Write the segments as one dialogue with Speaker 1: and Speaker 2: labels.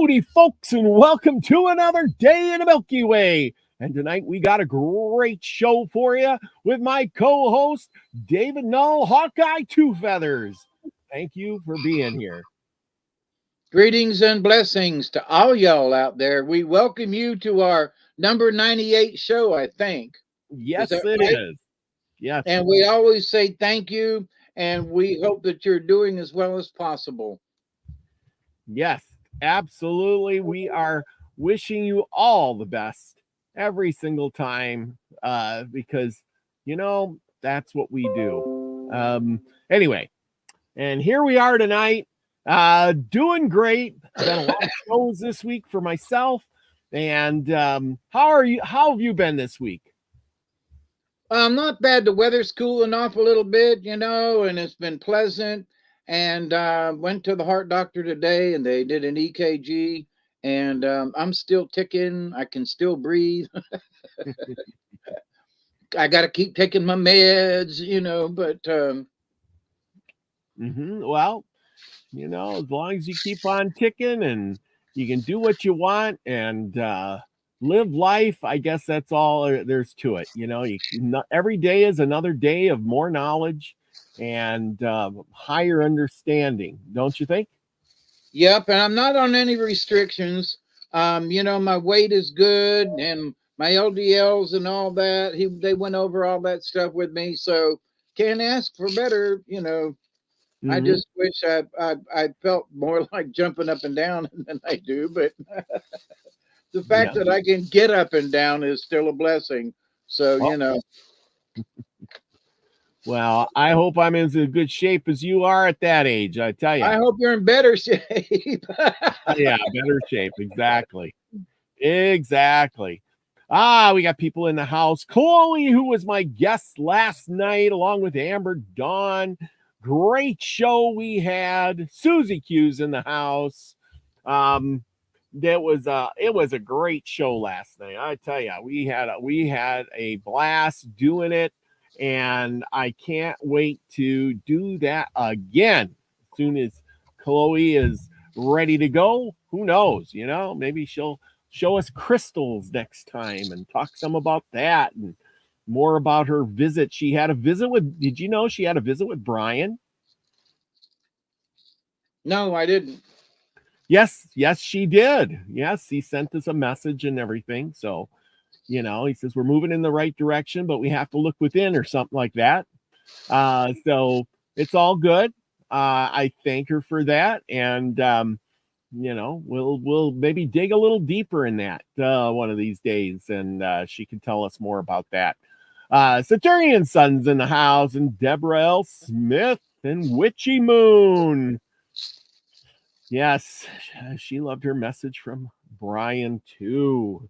Speaker 1: Howdy, folks, and welcome to another day in the Milky Way. And tonight we got a great show for you with my co-host, David Null, Hawkeye Two Feathers. Thank you for being here.
Speaker 2: Greetings and blessings to all y'all out there. We welcome you to our number 98 show, I think.
Speaker 1: Yes, it
Speaker 2: right?
Speaker 1: is. Yes.
Speaker 2: And we always say thank you, and we hope that you're doing as well as possible.
Speaker 1: Yes, absolutely. We are wishing you all the best every single time because, that's what we do. Anyway, and here we are tonight, doing great. I've done a lot of shows this week for myself. And how have you been this week?
Speaker 2: Not bad. The weather's cooling off a little bit, and it's been pleasant. And went to the heart doctor today, and they did an EKG, and I'm still ticking. I can still breathe. I got to keep taking my meds, but
Speaker 1: Well, as long as you keep on ticking and you can do what you want and live life, I guess that's all there's to it. Every day is another day of more knowledge and higher understanding, don't you think?
Speaker 2: Yep, and I'm not on any restrictions. My weight is good, and my LDLs and all that. They went over all that stuff with me, so can't ask for better. I just wish I felt more like jumping up and down than I do, but the fact that I can get up and down is still a blessing. So,
Speaker 1: Well, I hope I'm in as good shape as you are at that age. I tell you.
Speaker 2: I hope you're in better shape.
Speaker 1: Yeah, better shape. Exactly. Exactly. We got people in the house. Chloe, who was my guest last night, along with Amber Dawn. Great show we had. Susie Q's in the house. It was a great show last night. I tell you, we had a blast doing it. And I can't wait to do that again. As soon as Chloe is ready to go, who knows? Maybe she'll show us crystals next time and talk some about that and more about her visit. She had a visit did you know she had a visit with Brian?
Speaker 2: No, I didn't.
Speaker 1: Yes, she did. Yes, he sent us a message and everything. So, he says we're moving in the right direction, but we have to look within or something like that. So it's all good. I thank her for that. And, we'll maybe dig a little deeper in that one of these days. And she can tell us more about that. Saturnian Son's in the house and Deborah L. Smith and Witchy Moon. Yes, she loved her message from Brian too.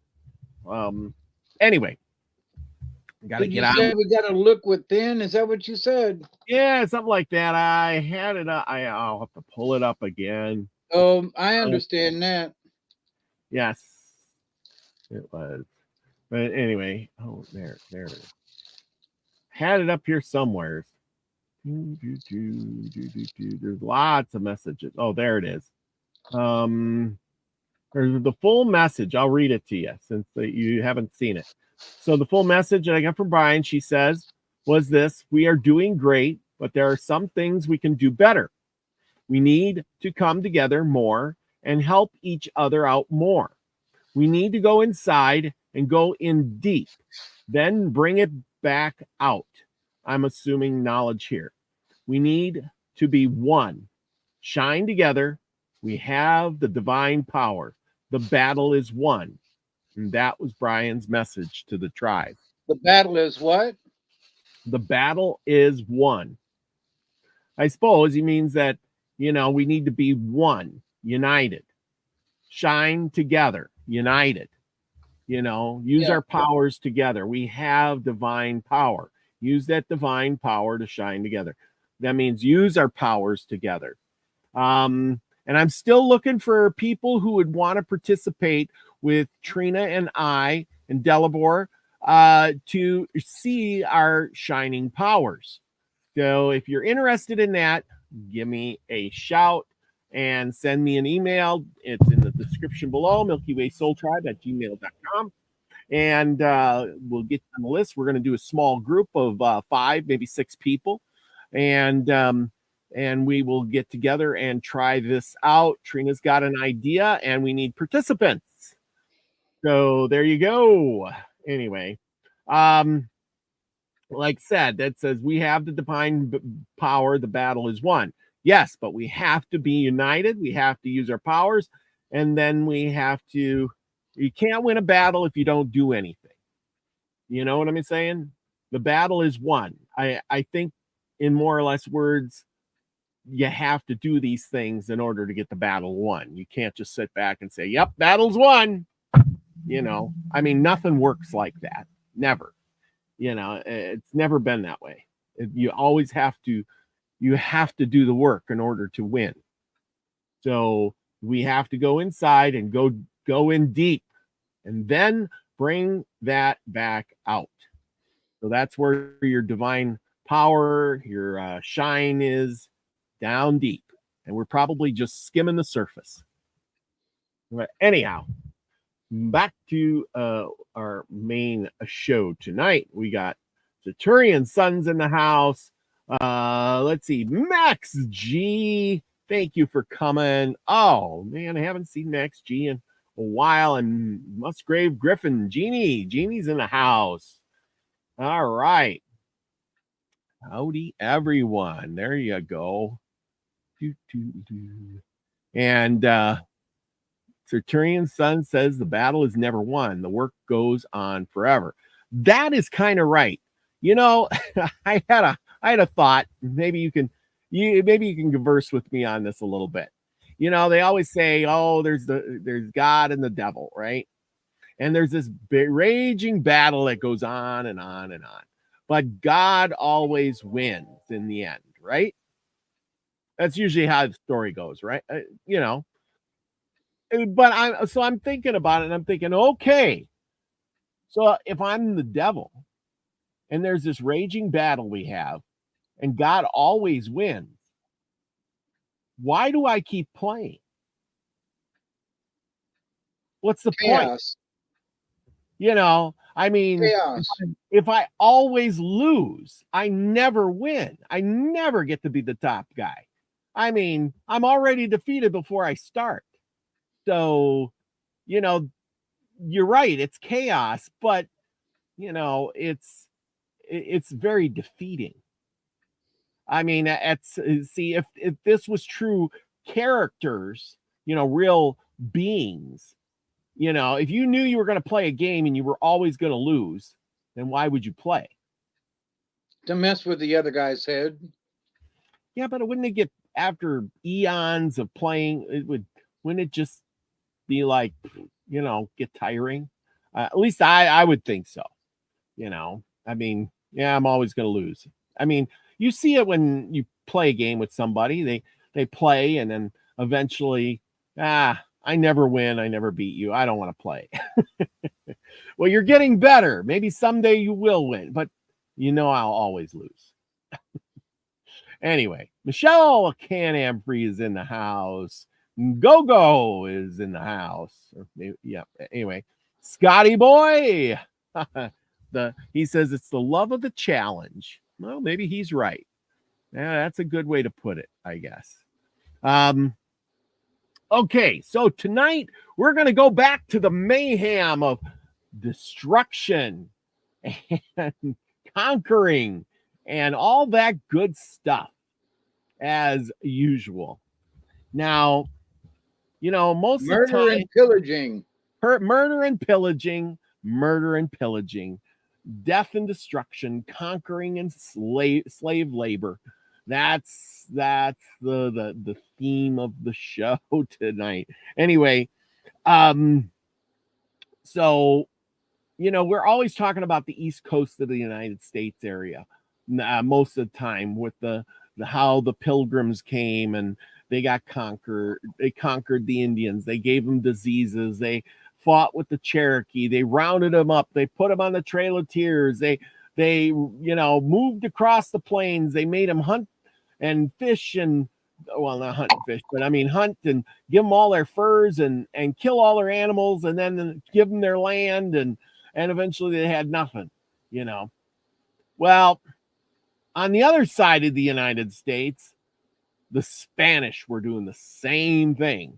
Speaker 1: Anyway, gotta get out.
Speaker 2: We gotta look within. Is that what you said?
Speaker 1: Yeah, something like that. I had it. I'll have to pull it up again.
Speaker 2: Oh, I understand that.
Speaker 1: Yes, it was. But anyway, there it is. Had it up here somewhere. There's lots of messages. Oh, there it is. There's the full message. I'll read it to you since you haven't seen it. So the full message that I got from Brian, she says, was this: we are doing great, but there are some things we can do better. We need to come together more and help each other out more. We need to go inside and go in deep, then bring it back out. I'm assuming knowledge here. We need to be one. Shine together. We have the divine power. The battle is won. And that was Brian's message to the tribe.
Speaker 2: The battle is what?
Speaker 1: The battle is won. I suppose he means that, we need to be one, united. Shine together, united. Use our powers together. We have divine power. Use that divine power to shine together. That means use our powers together. And I'm still looking for people who would want to participate with Trina and I and Delabor to see our shining powers. So if you're interested in that, give me a shout and send me an email. It's in the description description below, milkywaysoultribe@gmail.com. And we'll get on the list. We're going to do a small group of 5, maybe 6 people. And we will get together and try this out. Trina's got an idea, and we need participants. So there you go. Anyway, like said, that says we have the divine power. The battle is won. Yes, but we have to be united. We have to use our powers, and then we have to. You can't win a battle if you don't do anything. You know what I'm saying? The battle is won. I think, in more or less words, you have to do these things in order to get the battle won. You can't just sit back and say, "Yep, battle's won." You know, I mean, nothing works like that. Never. You know, it's never been that way. You always have to. You have to do the work in order to win. So we have to go inside and go in deep, and then bring that back out. So that's where your divine power, your shine is, down deep. And we're probably just skimming the surface. But anyhow, back to our main show tonight. We got Saturnian Sons in the house. Let's see, Max G. Thank you for coming. Oh man, I haven't seen Max G in a while. And Musgrave Griffin, Jeannie's in the house. All right. Howdy, everyone. There you go. And Saturnian Sun says the battle is never won. The work goes on forever. That is kind of right. You know, I had a thought. Maybe you can converse with me on this a little bit. You know, they always say, "Oh, there's God and the devil," right? And there's this raging battle that goes on and on and on. But God always wins in the end, right? That's usually how the story goes, right? You know. But I'm thinking about it, and I'm thinking, okay, so if I'm the devil, and there's this raging battle we have, and God always wins, why do I keep playing? What's the point? You know, I mean, if I always lose, I never win. I never get to be the top guy. I mean, I'm already defeated before I start. So, you know, you're right. It's chaos, but, you know, it's very defeating. I mean, see, if this was true characters, you know, real beings, you know, if you knew you were going to play a game and you were always going to lose, then why would you play?
Speaker 2: To mess with the other guy's head.
Speaker 1: Yeah, but wouldn't it get, after eons of playing, wouldn't it just be like, you know, get tiring? At least I would think so. You know, I mean, yeah, I'm always going to lose. I mean, you see it when you play a game with somebody. They play, and then eventually, I never win. I never beat you. I don't want to play. Well, you're getting better. Maybe someday you will win, but you know I'll always lose. Anyway, Michelle Can-Am-Free is in the house. Go is in the house. Or maybe, yeah. Anyway, Scotty boy. He says it's the love of the challenge. Well, maybe he's right. Yeah, that's a good way to put it, I guess. Okay, so tonight we're going to go back to the mayhem of destruction and conquering and all that good stuff, as usual. Now, you know, most
Speaker 2: murder
Speaker 1: of the time,
Speaker 2: and pillaging,
Speaker 1: murder and pillaging, death and destruction, conquering and slave labor. That's the theme of the show tonight. Anyway, so, you know, we're always talking about the East Coast of the United States area most of the time, with the how the Pilgrims came and they got conquered. They conquered the Indians. They gave them diseases. They fought with the Cherokee. They rounded them up. They put them on the Trail of Tears. They you know, moved across the plains. They made them hunt and fish and well, not hunt and fish, but I mean hunt and give them all their furs and kill all their animals and then give them their land and eventually they had nothing, you know. Well, on the other side of the United States, the Spanish were doing the same thing,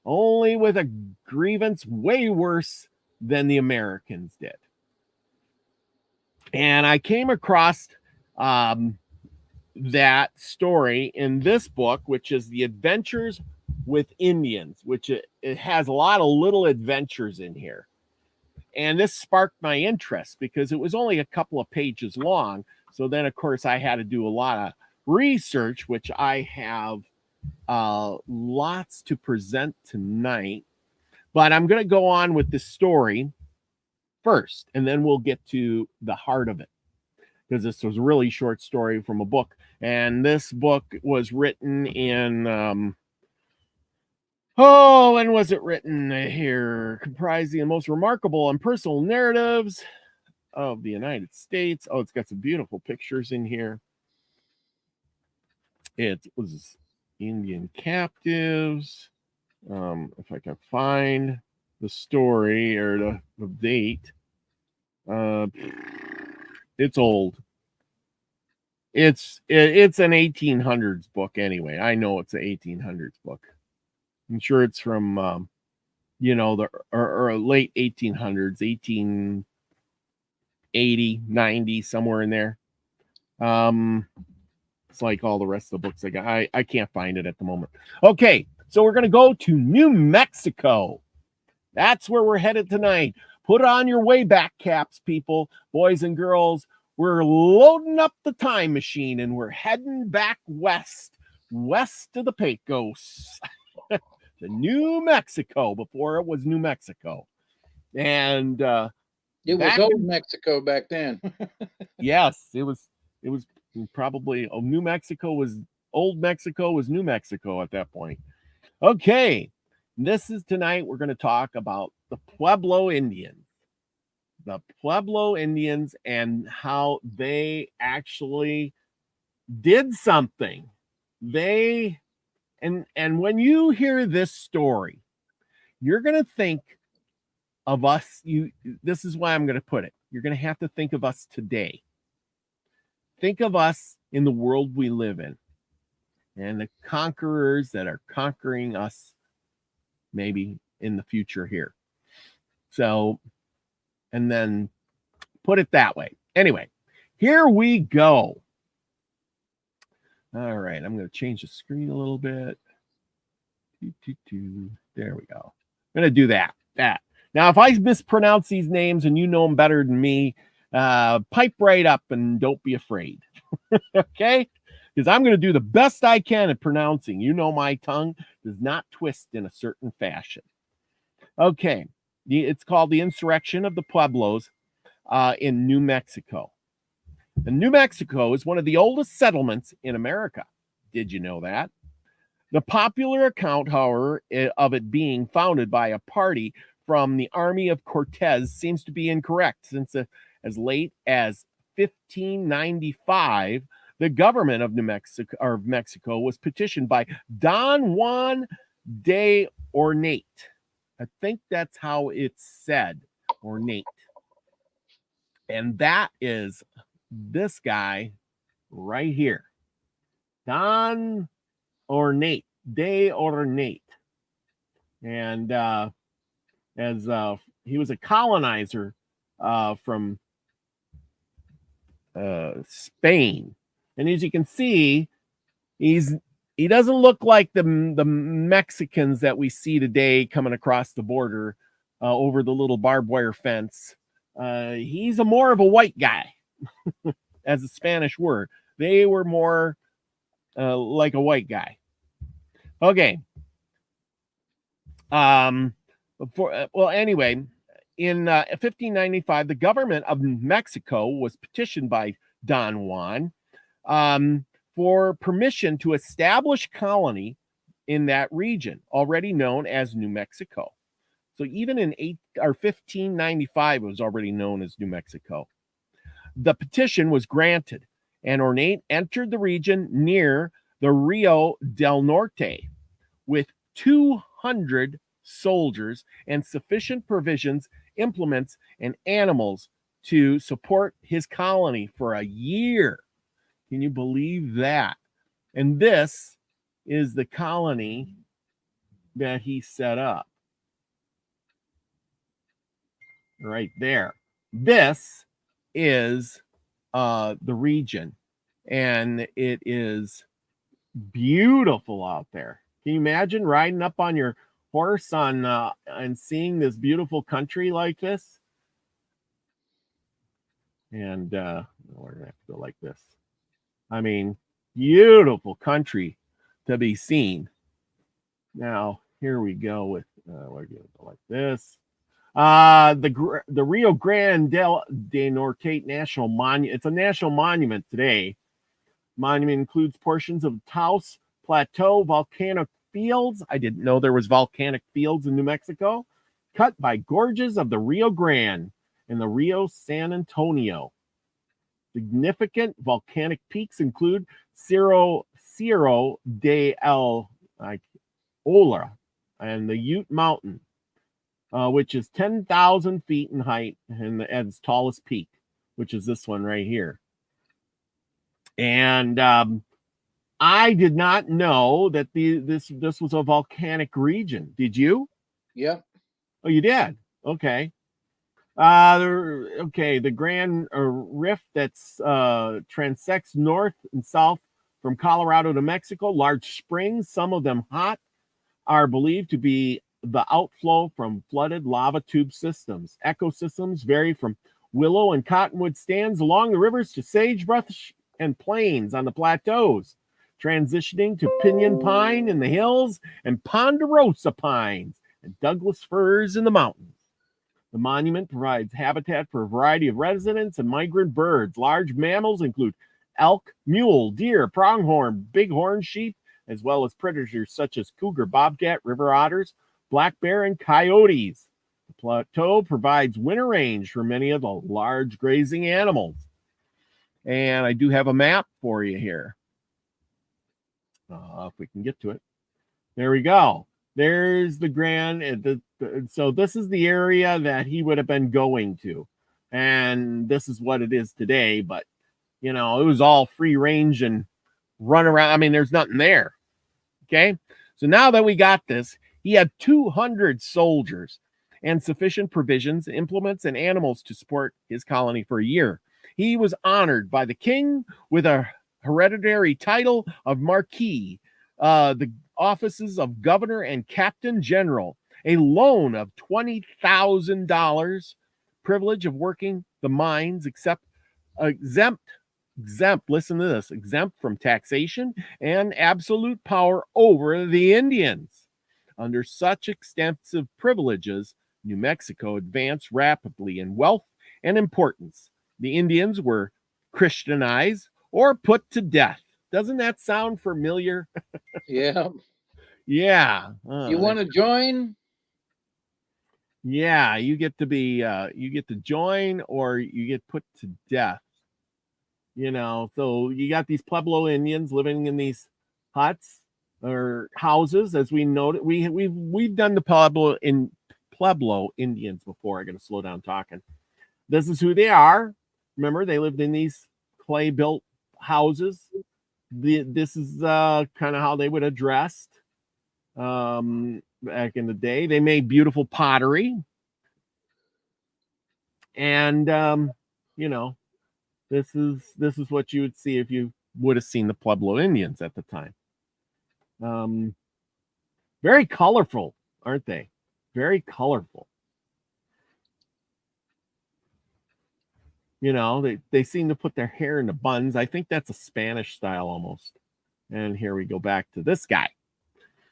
Speaker 1: only with a grievance way worse than the Americans did. And I came across that story in this book, which is The Adventures with Indians, which it has a lot of little adventures in here. And this sparked my interest because it was only a couple of pages long. So then, of course, I had to do a lot of research, which I have lots to present tonight. But I'm going to go on with the story first, and then we'll get to the heart of it, because this was a really short story from a book. And this book was written in, when was it written here? Comprising the most remarkable and personal narratives of the United States. Oh, it's got some beautiful pictures in here. It was Indian captives. If I can find the story or the date. It's old. It's an 1800s book anyway. I know it's an 1800s book. I'm sure it's from the or late 1800s, 1880, 90, somewhere in there. It's like all the rest of the books I got. I can't find it at the moment. Okay, so we're gonna go to New Mexico. That's where we're headed tonight. Put on your way back caps, people, boys and girls. We're loading up the time machine and we're heading back west of the Pecos to New Mexico before it was New Mexico. And
Speaker 2: it was old Mexico back then.
Speaker 1: Yes, it was probably New Mexico was old Mexico was New Mexico at that point. Okay. This is tonight. We're going to talk about the Pueblo Indians. The Pueblo Indians and how they actually did something. And when you hear this story, you're going to think of us. This is why I'm going to put it. You're going to have to think of us today. Think of us in the world we live in and the conquerors that are conquering us maybe in the future here. So, and then put it that way. Anyway, here we go. All right, I'm going to change the screen a little bit. There we go. I'm going to do that. Now, if I mispronounce these names and you know them better than me, pipe right up and don't be afraid. Okay? Because I'm going to do the best I can at pronouncing. You know my tongue does not twist in a certain fashion. Okay. It's called the Insurrection of the Pueblos in New Mexico. And New Mexico is one of the oldest settlements in America. Did you know that? The popular account, however, of it being founded by a party from the army of Cortez seems to be incorrect, since as late as 1595, the government of Mexico was petitioned by Don Juan de Ornate. I think that's how it's said, Ornate. And that is this guy right here, Don Ornate, de Ornate. And as he was a colonizer from Spain. And as you can see, he doesn't look like the Mexicans that we see today coming across the border over the little barbed wire fence. He's more of a white guy, as a Spanish word. They were more like a white guy. Okay. Anyway, in 1595, the government of Mexico was petitioned by Don Juan for permission to establish colony in that region, already known as New Mexico. So even in 1595, it was already known as New Mexico. The petition was granted, and Ornate entered the region near the Rio del Norte with 200 soldiers and sufficient provisions, implements, and animals to support his colony for a year. Can you believe that? And this is the colony that he set up. Right there. This is the region, and it is beautiful out there. Can you imagine riding up on your horse and seeing this beautiful country like this? And we're gonna have to go like this. I mean, beautiful country to be seen. Now here we go with we're gonna go like this. The Rio Grande de Norte National Monument. It's a national monument today. Monument includes portions of Taos Plateau volcanic fields. I didn't know there was volcanic fields in New Mexico. Cut by gorges of the Rio Grande and the Rio San Antonio. Significant volcanic peaks include Cerro de El Ola and the Ute Mountain, which is 10,000 feet in height and at its tallest peak, which is this one right here. And I did not know that this was a volcanic region. Did you?
Speaker 2: Yep.
Speaker 1: Oh, you did? Okay. The Grand Rift that's transects north and south from Colorado to Mexico. Large springs, some of them hot, are believed to be the outflow from flooded lava tube systems. Ecosystems vary from willow and cottonwood stands along the rivers to sagebrush and plains on the plateaus, transitioning to pinyon pine in the hills and ponderosa pines and Douglas firs in the mountains. The monument provides habitat for a variety of residents and migrant birds. Large mammals include elk, mule, deer, pronghorn, bighorn sheep, as well as predators such as cougar, bobcat, river otters, black bear, and coyotes. The plateau provides winter range for many of the large grazing animals. And I do have a map for you here. If we can get to it. There we go. There's the Grand. So this is the area that he would have been going to. And this is what it is today. But, it was all free range and run around. I mean, there's nothing there. Okay. So now that we got this, he had 200 soldiers and sufficient provisions, implements, and animals to support his colony for a year. He was honored by the king with a hereditary title of Marquis, the offices of governor and captain general, a loan of $20,000, privilege of working the mines, exempt, listen to this, exempt from taxation and absolute power over the Indians. Under such extensive privileges, New Mexico advanced rapidly in wealth and importance. The Indians were Christianized or put to death. Doesn't that sound familiar?
Speaker 2: Yeah.
Speaker 1: Yeah.
Speaker 2: You want to join?
Speaker 1: Yeah, you get to be you get to join or you get put to death. So you got these Pueblo Indians living in these huts or houses, as we noted. We've done the Pueblo Indians before. I got to slow down talking. This is who they are. Remember, they lived in these clay built houses. This is kind of how they would have dressed back in the day. They made beautiful pottery, and this is what you would see if you would have seen the Pueblo Indians at the time. Very colorful, aren't they? Very colorful. They seem to put their hair into buns. I think that's a Spanish style almost. And here we go back to this guy.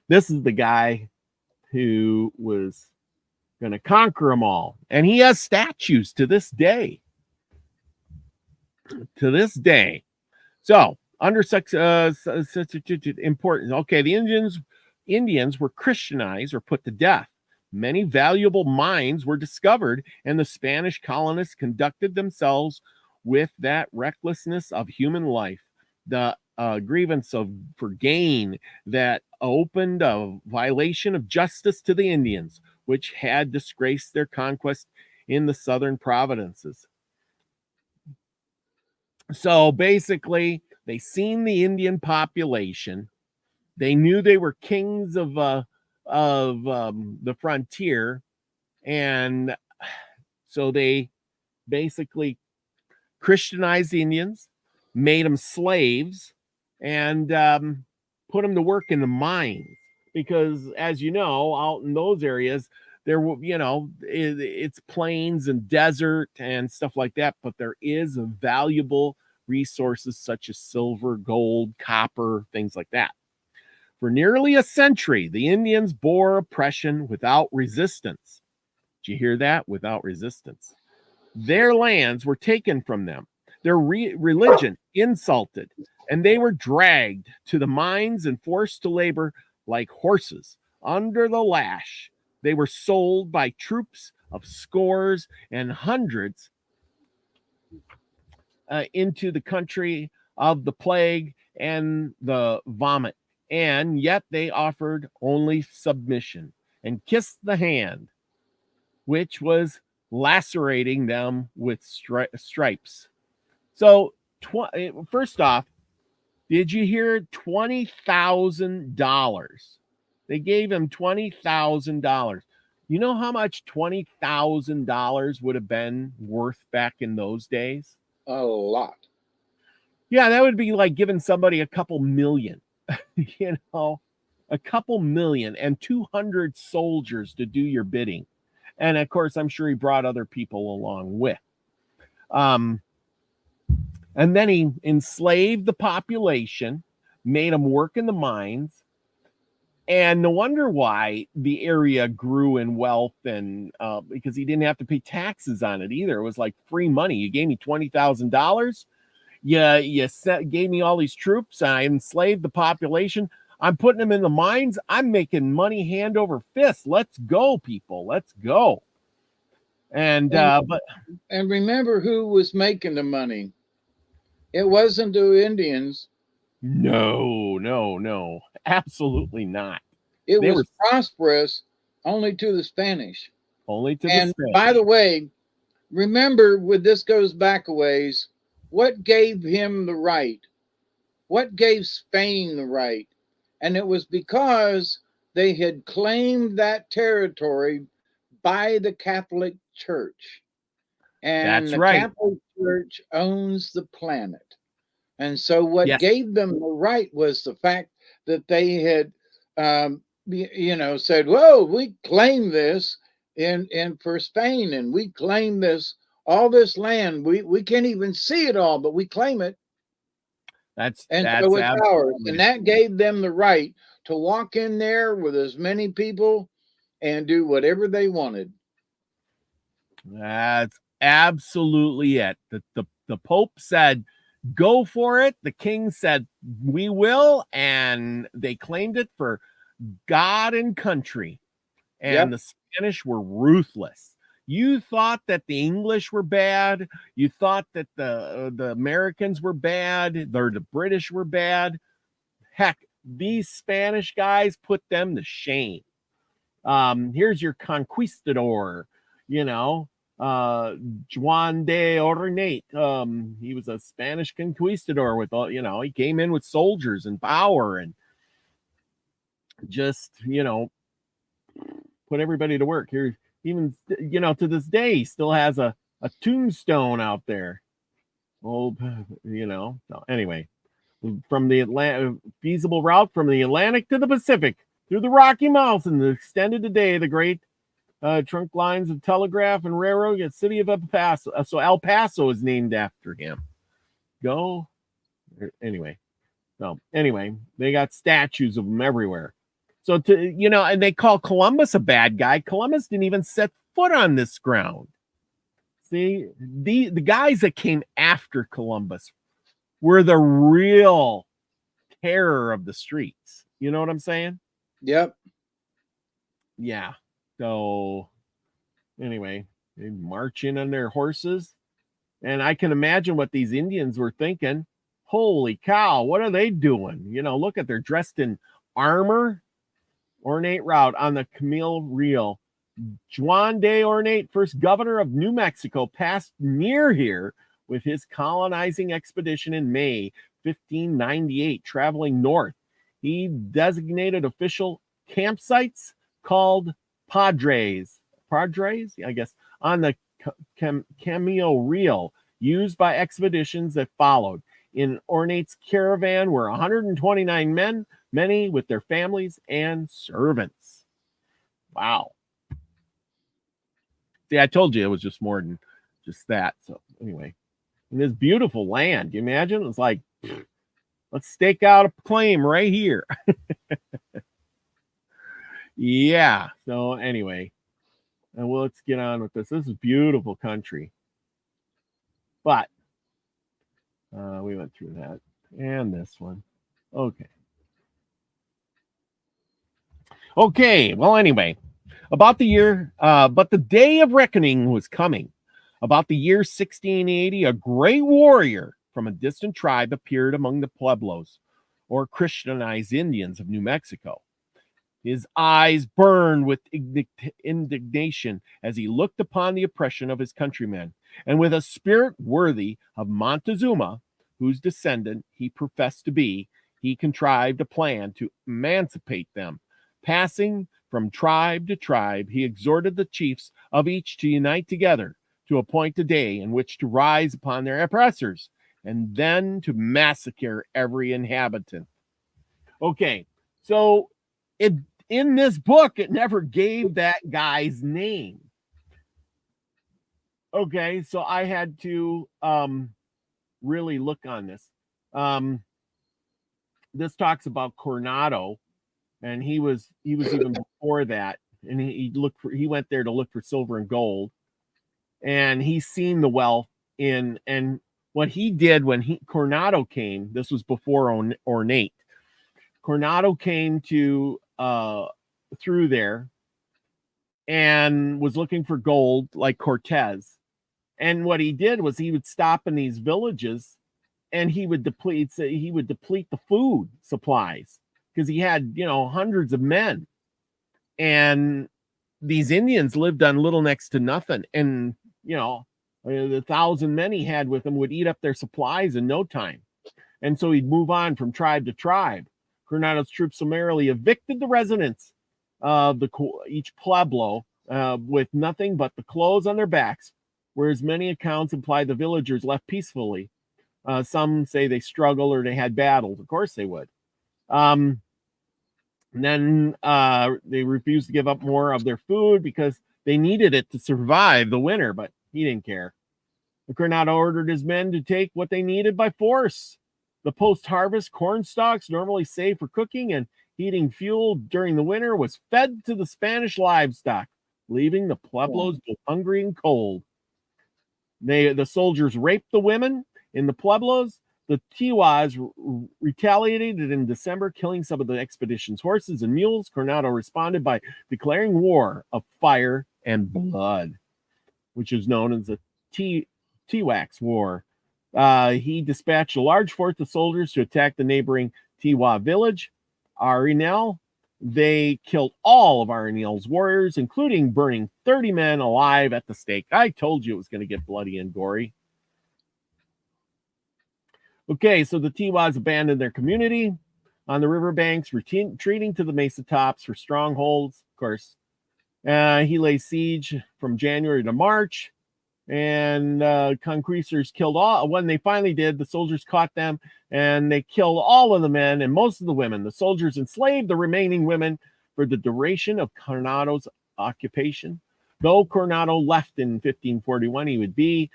Speaker 1: This is the guy who was going to conquer them all. And he has statues to this day. So, under such important. Okay, the Indians were Christianized or put to death. Many valuable mines were discovered, and the Spanish colonists conducted themselves with that recklessness of human life. the grievance for gain that opened a violation of justice to the Indians, which had disgraced their conquest in the southern provinces. So basically, they seen the Indian population. They knew they were kings of the frontier, and so they basically Christianized the Indians, made them slaves, and put them to work in the mines. Because, as you know, out in those areas, there will, it's plains and desert and stuff like that, but there is valuable resources such as silver, gold, copper, things like that. For nearly a century, the Indians bore oppression without resistance. Did you hear that? Without resistance. Their lands were taken from them, their religion insulted, and they were dragged to the mines and forced to labor like horses under the lash. They were sold by troops of scores and hundreds into the country of the plague and the vomit, and yet they offered only submission and kissed the hand, which was lacerating them with stripes. So, first off, did you hear $20,000? They gave him $20,000. You know how much $20,000 would have been worth back in those days?
Speaker 2: A lot.
Speaker 1: Yeah, that would be like giving somebody a couple million, a couple million and 200 soldiers to do your bidding. And of course, I'm sure he brought other people along with. And then he enslaved the population, made them work in the mines. And no wonder why the area grew in wealth, and because he didn't have to pay taxes on it either. It was like free money. You gave me $20,000. You gave me all these troops, and I enslaved the population. I'm putting them in the mines. I'm making money hand over fist. Let's go, people. Let's go. And
Speaker 2: remember who was making the money. It wasn't the Indians.
Speaker 1: No. Absolutely not.
Speaker 2: They was prosperous only to the Spanish.
Speaker 1: Only to
Speaker 2: the
Speaker 1: Spanish.
Speaker 2: By the way, remember, when this goes back a ways, what gave him the right? What gave Spain the right? And it was because they had claimed that territory by the Catholic Church. And
Speaker 1: that's right.
Speaker 2: Catholic Church owns the planet. And so what gave them the right was the fact that they had, said, "Whoa, we claim this in for Spain, and we claim all this land. We can't even see it all, but we claim it." So it's ours, and that gave them the right to walk in there with as many people and do whatever they wanted.
Speaker 1: That's absolutely it. The Pope said, "Go for it." The king said, "We will," and they claimed it for God and country. And the Spanish were ruthless. You thought that the English were bad. You thought that the Americans were bad, or the British were bad. Heck, these Spanish guys put them to shame. Here's your conquistador, Juan de Ornate. He was a Spanish conquistador with all, he came in with soldiers and power and just, put everybody to work. Here, even, to this day, he still has a tombstone out there. So anyway, from the feasible route from the Atlantic to the Pacific through the Rocky Mountains, extended today the great trunk lines of telegraph and railroad at city of El Paso. So El Paso is named after him. Anyway, they got statues of him everywhere. So and they call Columbus a bad guy. Columbus didn't even set foot on this ground. See, the guys that came after Columbus were the real terror of the streets. You know what I'm saying?
Speaker 2: Yep.
Speaker 1: Yeah. So anyway, they march in on their horses, and I can imagine what these Indians were thinking. Holy cow, what are they doing? Look at they're dressed in armor. Ornate route on the Camille Reel. Juan de Ornate, first governor of New Mexico, passed near here with his colonizing expedition in May 1598, traveling north. He designated official campsites called Padres, I guess, on the Camille Reel, used by expeditions that followed. In Ornate's caravan were 129 men, many with their families and servants. Wow. See, I told you it was just more than just that. So anyway, in this beautiful land, you imagine? It's like, let's stake out a claim right here. Yeah. So anyway, and let's get on with this. This is beautiful country. But we went through that and this one. Okay. Well, anyway, about the year, but the day of reckoning was coming. About the year 1680, a great warrior from a distant tribe appeared among the Pueblos, or Christianized Indians of New Mexico. His eyes burned with indignation as he looked upon the oppression of his countrymen, and with a spirit worthy of Montezuma, whose descendant he professed to be, he contrived a plan to emancipate them. Passing from tribe to tribe, he exhorted the chiefs of each to unite together, to appoint a day in which to rise upon their oppressors, and then to massacre every inhabitant. Okay, so in this book, it never gave that guy's name. Okay, so I had to really look on this. This talks about Coronado, and he was even before that, and he went there to look for silver and gold, and he's seen the wealth and what he did when Coronado came. This was before Ornate. Coronado came to through there and was looking for gold like Cortez. And what he did was he would stop in these villages and he would deplete the food supplies because he had, hundreds of men. And these Indians lived on little next to nothing. And, the 1,000 men he had with him would eat up their supplies in no time. And so he'd move on from tribe to tribe. Coronado's troops summarily evicted the residents of each pueblo with nothing but the clothes on their backs, whereas many accounts imply the villagers left peacefully. Some say they struggled or they had battles. Of course they would. And then they refused to give up more of their food because they needed it to survive the winter, but he didn't care. Coronado ordered his men to take what they needed by force. The post-harvest corn stalks, normally saved for cooking and heating fuel during the winter, was fed to the Spanish livestock, leaving the Pueblos both hungry and cold. The soldiers raped the women in the Pueblos. The Tiwas retaliated in December, killing some of the expedition's horses and mules. Coronado responded by declaring war of fire and blood, which is known as the Tiwax War. He dispatched a large force of soldiers to attack the neighboring Tiwa village, Arenal. They killed all of Arenal's warriors, including burning 30 men alive at the stake. I told you it was going to get bloody and gory. Okay, so the Tiwas abandoned their community on the riverbanks, retreating to the mesa tops for strongholds. Of course, he lay siege from January to March, and conquistadors killed all. When they finally did, the soldiers caught them, and they killed all of the men and most of the women. The soldiers enslaved the remaining women for the duration of Coronado's occupation. Though Coronado left in 1541, he would be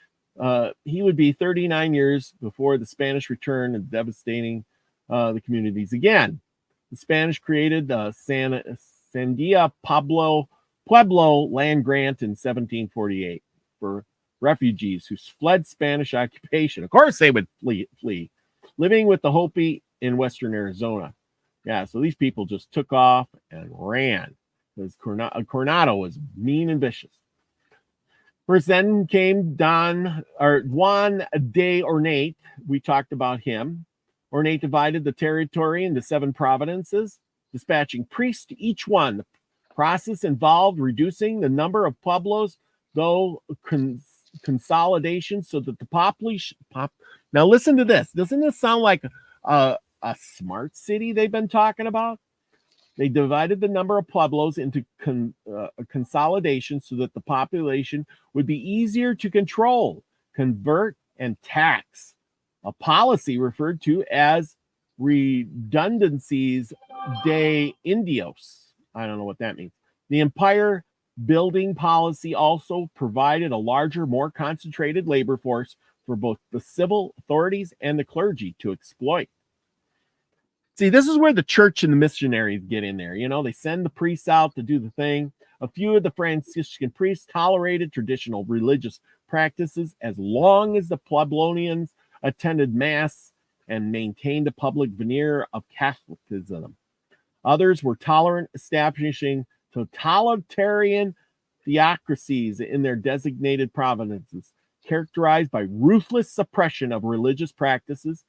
Speaker 1: 39 years before the Spanish returned and devastating the communities again. The Spanish created the Sandia Pueblo land grant in 1748 for refugees who fled Spanish occupation. Of course, they would flee, living with the Hopi in western Arizona. Yeah, so these people just took off and ran because Coronado was mean and vicious. First, then came Juan de Ornate. We talked about him. Ornate divided the territory into 7 provinces, dispatching priests to each one. The process involved reducing the number of pueblos, though consolidation so that the population. Now listen to this. Doesn't this sound like a smart city they've been talking about? They divided the number of pueblos into consolidation so that the population would be easier to control, convert, and tax. A policy referred to as redundancies de indios. I don't know what that means. The empire building policy also provided a larger, more concentrated labor force for both the civil authorities and the clergy to exploit. See, this is where the church and the missionaries get in there. You know, they send the priests out to do the thing. A few of the Franciscan priests tolerated traditional religious practices as long as the Pueblonians attended mass and maintained a public veneer of Catholicism. Others were tolerant, establishing totalitarian theocracies in their designated provinces, characterized by ruthless suppression of religious practices.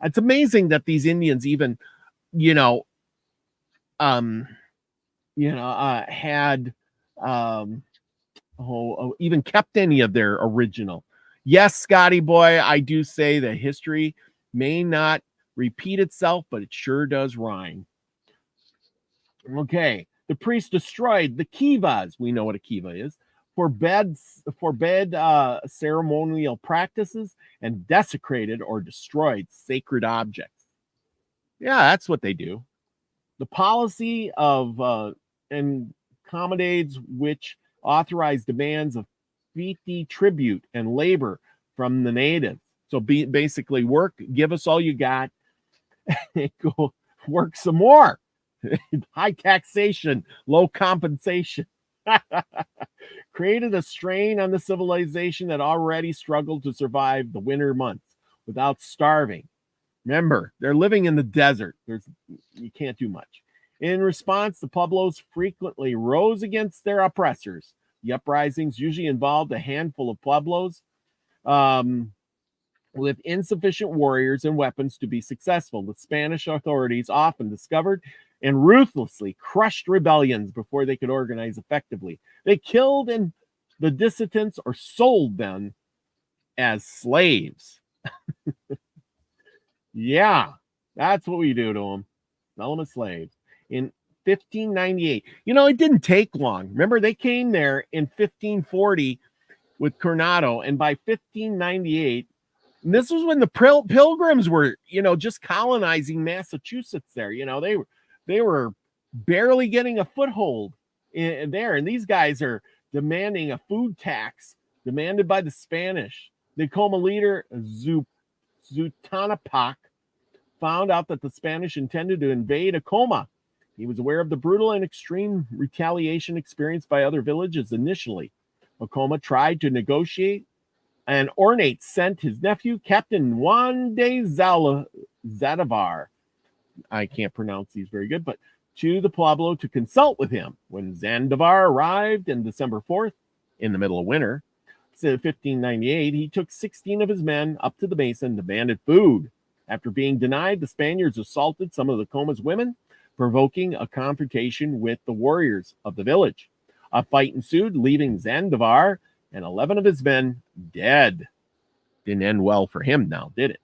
Speaker 1: It's amazing that these Indians even, had even kept any of their original. Yes, Scotty boy, I do say that history may not repeat itself, but it sure does rhyme. Okay, the priests destroyed the kivas. We know what a kiva is. Forbade ceremonial practices and desecrated or destroyed sacred objects. Yeah, that's what they do. The policy of and accommodates which authorized demands of fiti tribute and labor from the natives. So basically work, give us all you got, and go work some more. High taxation, low compensation. Created a strain on the civilization that already struggled to survive the winter months without starving. Remember, they're living in the desert. You can't do much. In response, the Pueblos frequently rose against their oppressors. The uprisings usually involved a handful of Pueblos with insufficient warriors and weapons to be successful. The Spanish authorities often discovered and ruthlessly crushed rebellions before they could organize effectively. They killed the dissidents or sold them as slaves. Yeah, that's what we do to them. Sell them as slaves. In 1598, it didn't take long. Remember, they came there in 1540 with Coronado, and by 1598, and this was when the Pilgrims were, just colonizing Massachusetts there. They were barely getting a foothold in there, and these guys are demanding a food tax demanded by the Spanish. The Acoma leader Zutanapac found out that the Spanish intended to invade Acoma. He was aware of the brutal and extreme retaliation experienced by other villages initially. Acoma tried to negotiate, and Ornate sent his nephew, Captain Juan de Zadavar. I can't pronounce these very good, but to the Pueblo to consult with him. When Zandavar arrived on December 4th, in the middle of winter, 1598, he took 16 of his men up to the basin and demanded food. After being denied, the Spaniards assaulted some of the Acoma's women, provoking a confrontation with the warriors of the village. A fight ensued, leaving Zandavar and 11 of his men dead. Didn't end well for him now, did it?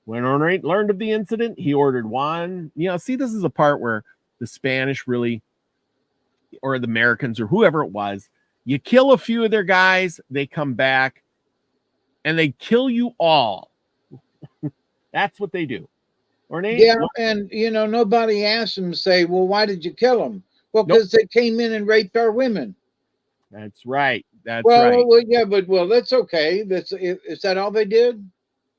Speaker 1: When Ornate learned of the incident, he ordered Juan. This is a part where the Spanish really, or the Americans, or whoever it was, you kill a few of their guys, they come back, and they kill you all. That's what they do. Ornate,
Speaker 2: yeah, and nobody asked them to say, well, why did you kill them? Well, because they came in and raped our women.
Speaker 1: That's right. That's right.
Speaker 2: Well, yeah, but that's okay. Is that all they did?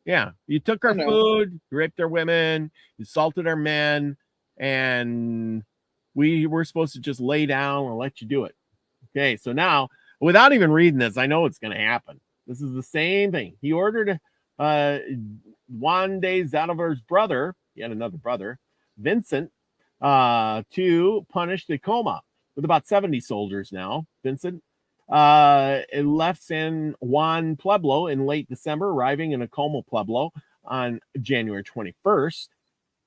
Speaker 1: Yeah, you took our food, you raped our women, you assaulted our men, and we were supposed to just lay down and let you do it. Okay, so now, without even reading this, I know it's going to happen. This is the same thing. He ordered Juan de Zadavar's brother, he had another brother, Vincent, to punish the Acoma with about 70 soldiers now. Vincent it left San Juan Pueblo in late December, arriving in Acoma Pueblo On January 21st,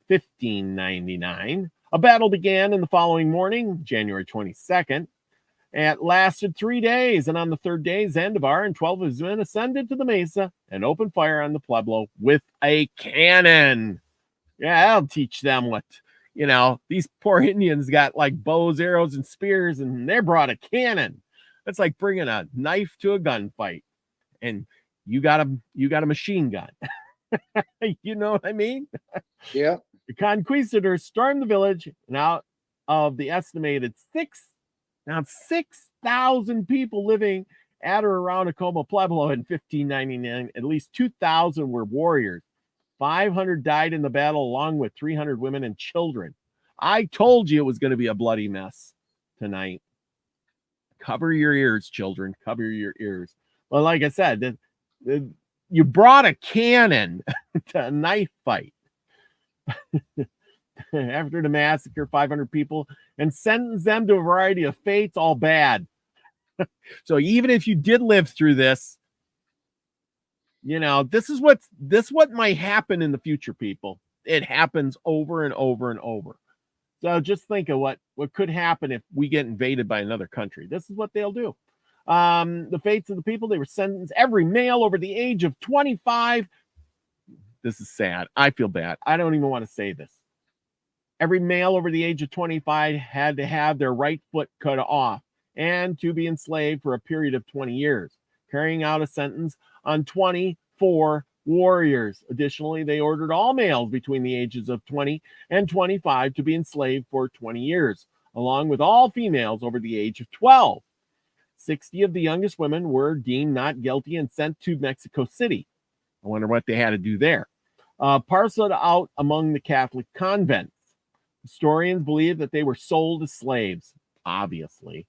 Speaker 1: 1599, a battle began in the following morning, January 22nd. It lasted 3 days, and on the third day, Zandivar and 12 of his men ascended to the mesa and opened fire on the Pueblo with a cannon. Yeah, that'll teach them what, these poor Indians got like bows, arrows, and spears, and they brought a cannon. That's like bringing a knife to a gunfight, and you got a machine gun. You know what I mean?
Speaker 2: Yeah.
Speaker 1: The conquistadors stormed the village, and out of the estimated 6,000 people living at or around Acoma Pueblo in 1599, at least 2,000 were warriors. 500 died in the battle, along with 300 women and children. I told you it was going to be a bloody mess tonight. Cover your ears, children. Cover your ears. Well, like I said, you brought a cannon to a knife fight. After the massacre, 500 people, and sentenced them to a variety of fates, all bad. So even if you did live through this, this is what might happen in the future, people. It happens over and over and over. So just think of what could happen if we get invaded by another country. This is what they'll do. The fates of the people, they were sentenced every male over the age of 25. This is sad. I feel bad. I don't even want to say this. Every male over the age of 25 had to have their right foot cut off and to be enslaved for a period of 20 years, carrying out a sentence on 24 warriors. Additionally, they ordered all males between the ages of 20 and 25 to be enslaved for 20 years, along with all females over the age of 12. 60 of the youngest women were deemed not guilty and sent to Mexico City. I wonder what they had to do there. Parceled out among the Catholic convents. Historians believe that they were sold as slaves, obviously.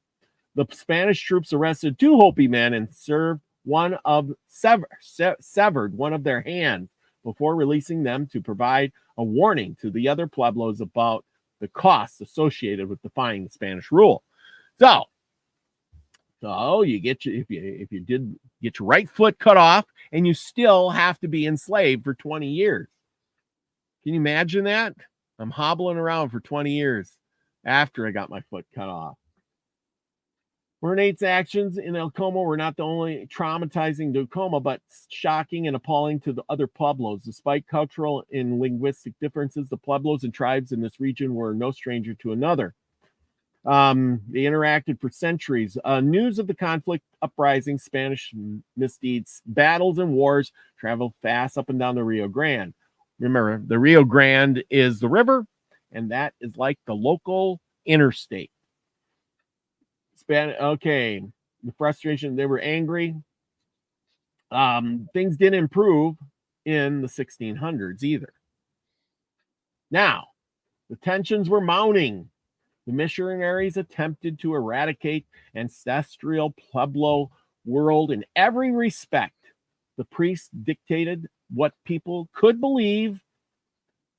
Speaker 1: The Spanish troops arrested 2 Hopi men and severed one of their hands before releasing them to provide a warning to the other Pueblos about the costs associated with defying the Spanish rule. So you get if you did get your right foot cut off, and you still have to be enslaved for 20 years. Can you imagine that? I'm hobbling around for 20 years after I got my foot cut off. Bernate's actions in Acoma were not the only traumatizing to Acoma, but shocking and appalling to the other Pueblos. Despite cultural and linguistic differences, the Pueblos and tribes in this region were no stranger to another. They interacted for centuries. News of the conflict, uprising, Spanish misdeeds, battles, and wars traveled fast up and down the Rio Grande. Remember, the Rio Grande is the river, and that is like the local interstate. The frustration, they were angry. Things didn't improve in the 1600s either. Now, the tensions were mounting. The missionaries attempted to eradicate ancestral Pueblo world in every respect. The priests dictated what people could believe.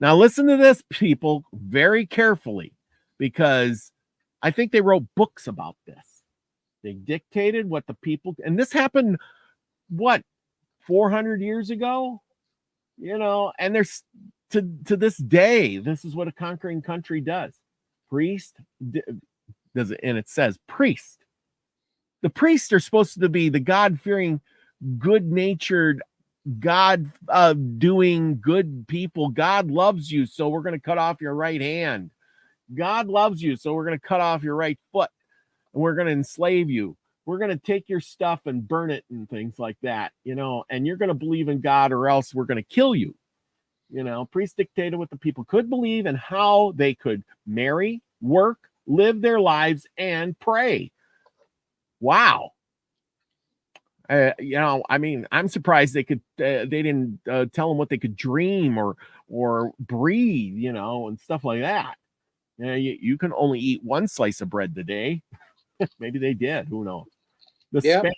Speaker 1: Now, listen to this, people, very carefully, because I think they wrote books about this. They dictated what the people, and this happened, 400 years ago? And there's to this day, this is what a conquering country does. Priest does it, and it says priest. The priests are supposed to be the God-fearing, good-natured, God-doing good people. God loves you, so we're going to cut off your right hand. God loves you, so we're going to cut off your right foot, and we're going to enslave you. We're going to take your stuff and burn it and things like that, and you're going to believe in God, or else we're going to kill you. Priests dictated what the people could believe and how they could marry, work, live their lives, and pray. Wow. I'm surprised they didn't tell them what they could dream or breathe, and stuff like that. You can only eat one slice of bread today. Maybe they did. Who knows? The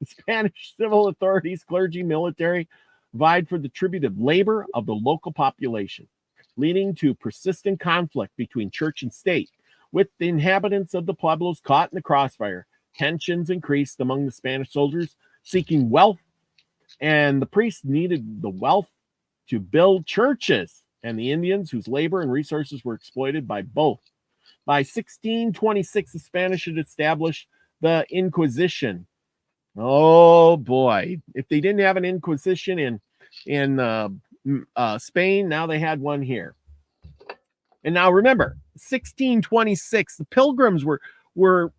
Speaker 1: Spanish civil authorities, clergy, military vied for the tribute of labor of the local population, leading to persistent conflict between church and state. With the inhabitants of the Pueblos caught in the crossfire, tensions increased among the Spanish soldiers seeking wealth, and the priests needed the wealth to build churches, and the Indians, whose labor and resources were exploited by both. By 1626, the Spanish had established the Inquisition. Oh boy! If they didn't have an Inquisition in Spain, now they had one here. And now remember, 1626, the Pilgrims were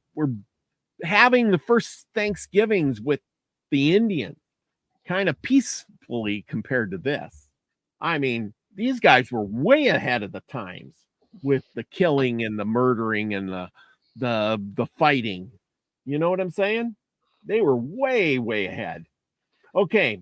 Speaker 1: having the first Thanksgivings with the Indians, kind of peacefully compared to this. I mean, these guys were way ahead of the times with the killing and the murdering and the fighting. You know what I'm saying? They were way, way ahead. Okay.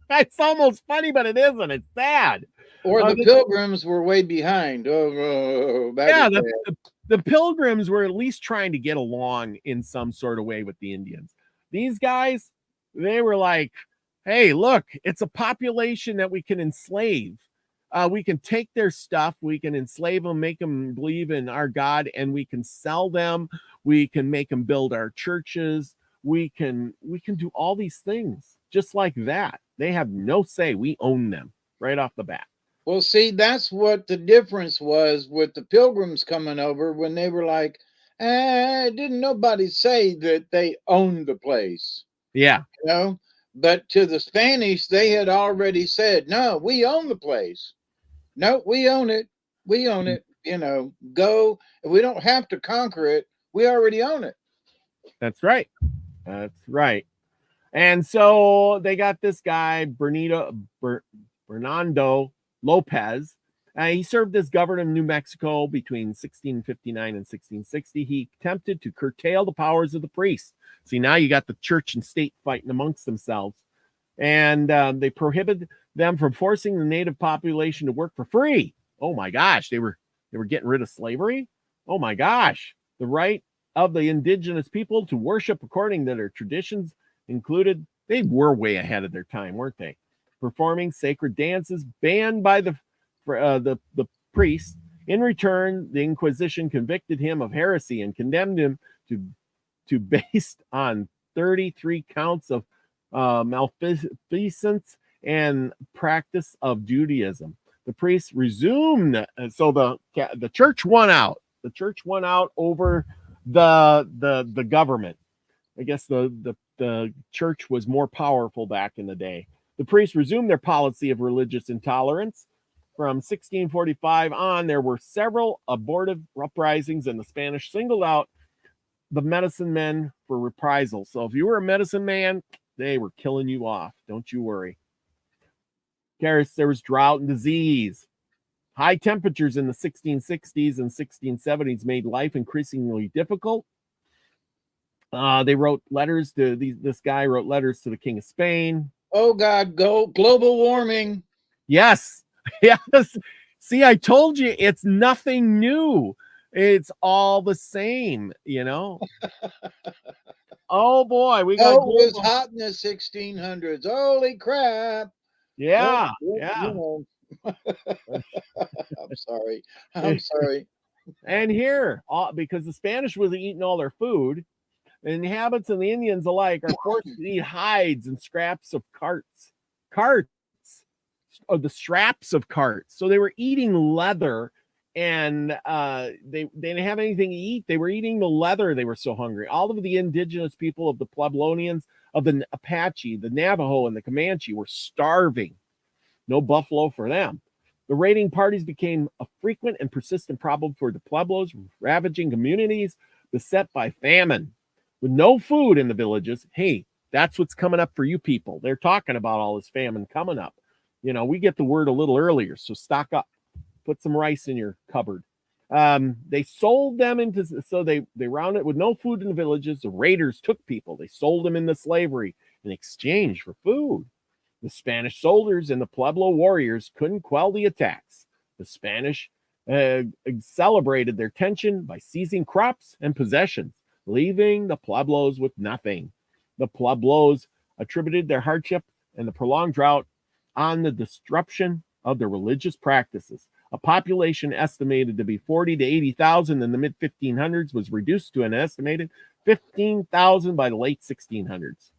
Speaker 1: It's almost funny, but it isn't. It's sad.
Speaker 2: Or the Pilgrims were way behind.
Speaker 1: Yeah, the Pilgrims were at least trying to get along in some sort of way with the Indians. These guys, they were like, hey, look, it's a population that we can enslave. We can take their stuff, we can enslave them, make them believe in our God, and we can sell them. We can make them build our churches. We can do all these things just like that. They have no say. We own them right off the bat.
Speaker 2: Well, see, that's what the difference was with the Pilgrims coming over when they were like, didn't nobody say that they owned the place?
Speaker 1: Yeah.
Speaker 2: You know? But to the Spanish, they had already said, no, we own the place. No, we own it. We own it. You know, go. We don't have to conquer it. We already own it.
Speaker 1: That's right. That's right. And so they got this guy, Bernardo Lopez. He served as governor of New Mexico between 1659 and 1660. He attempted to curtail the powers of the priests. See, now you got the church and state fighting amongst themselves. And they prohibited them from forcing the native population to work for free. Oh my gosh, they were getting rid of slavery. Oh my gosh, the right of the indigenous people to worship according to their traditions included. They were way ahead of their time, weren't they? Performing sacred dances banned by the priests. In return, the Inquisition convicted him of heresy and condemned him to based on 33 counts of malfeasance and practice of Judaism. The priests resumed, so the church won out. The church won out over the government. I guess the church was more powerful back in the day. The priests resumed their policy of religious intolerance. From 1645 on, there were several abortive uprisings, and the Spanish singled out the medicine men for reprisal. So if you were a medicine man, they were killing you off. Don't you worry. There was drought and disease. High temperatures in the 1660s and 1670s made life increasingly difficult. They wrote letters to this guy wrote letters to the King of Spain.
Speaker 2: Oh God, go global warming.
Speaker 1: Yes. Yes. See, I told you it's nothing new. It's all the same, you know. Oh boy, we got
Speaker 2: it was hot in the 1600s. Holy crap.
Speaker 1: Yeah.
Speaker 2: Yeah. You know. I'm sorry.
Speaker 1: And here, because the Spanish was eating all their food, the inhabitants and the Indians alike are forced to eat hides and scraps of carts, or the straps of carts. So they were eating leather, and they didn't have anything to eat. They were eating the leather. They were so hungry. All of the indigenous people of the Pueblonians, of the Apache, the Navajo, and the Comanche were starving. No buffalo for them. The raiding parties became a frequent and persistent problem for the Pueblos, ravaging communities beset by famine. With no food in the villages, hey, that's what's coming up for you people. They're talking about all this famine coming up. You know, we get the word a little earlier, so stock up. Put some rice in your cupboard. They sold them so they rounded with no food in the villages. The raiders took people. They sold them into slavery in exchange for food. The Spanish soldiers and the Pueblo warriors couldn't quell the attacks. The Spanish celebrated their tension by seizing crops and possessions, leaving the Pueblos with nothing. The Pueblos attributed their hardship and the prolonged drought on the disruption of their religious practices. A population estimated to be 40 to 80,000 in the mid-1500s was reduced to an estimated 15,000 by the late 1600s.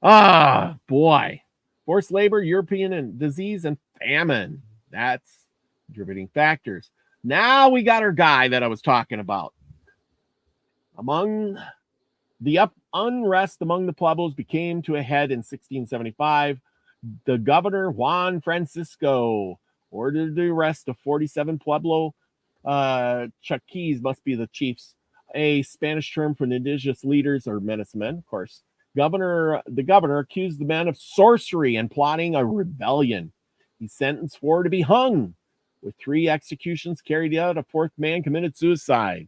Speaker 1: Ah, boy. Forced labor, European and disease, and famine. That's contributing factors. Now we got our guy that I was talking about. Among the unrest among the Pueblos became to a head in 1675. The governor, Juan Francisco, ordered the arrest of 47 Pueblo Chaquis, must be the chiefs, a Spanish term for indigenous leaders or medicine men, of course. The governor accused the men of sorcery and plotting a rebellion. He sentenced 4 to be hung. With 3 executions carried out, a 4th man committed suicide.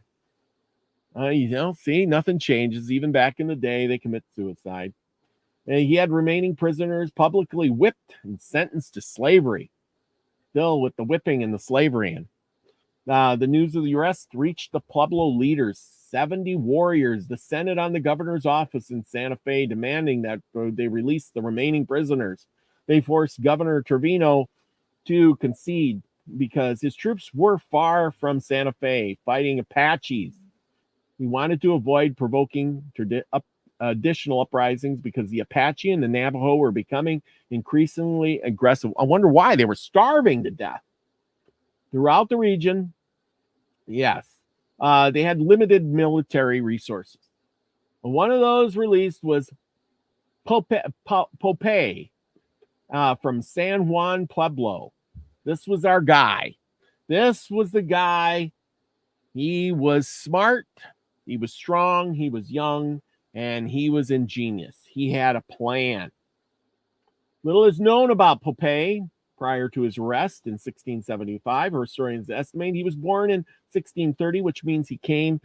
Speaker 1: See, nothing changes. Even back in the day, they commit suicide. And he had remaining prisoners publicly whipped and sentenced to slavery. Still with the whipping and the slavery. The news of the arrest reached the Pueblo leaders. 70 warriors descended on the governor's office in Santa Fe, demanding that they release the remaining prisoners. They forced Governor Trevino to concede because his troops were far from Santa Fe, fighting Apaches. He wanted to avoid provoking additional uprisings because the Apache and the Navajo were becoming increasingly aggressive. I wonder why. They were starving to death. Throughout the region, yes, they had limited military resources. One of those released was Pope from San Juan Pueblo. This was our guy. This was the guy. He was smart. He was strong. He was young. And he was ingenious. He had a plan. Little is known about Pope prior to his arrest in 1675. Historians estimate he was born in 1630, which means he came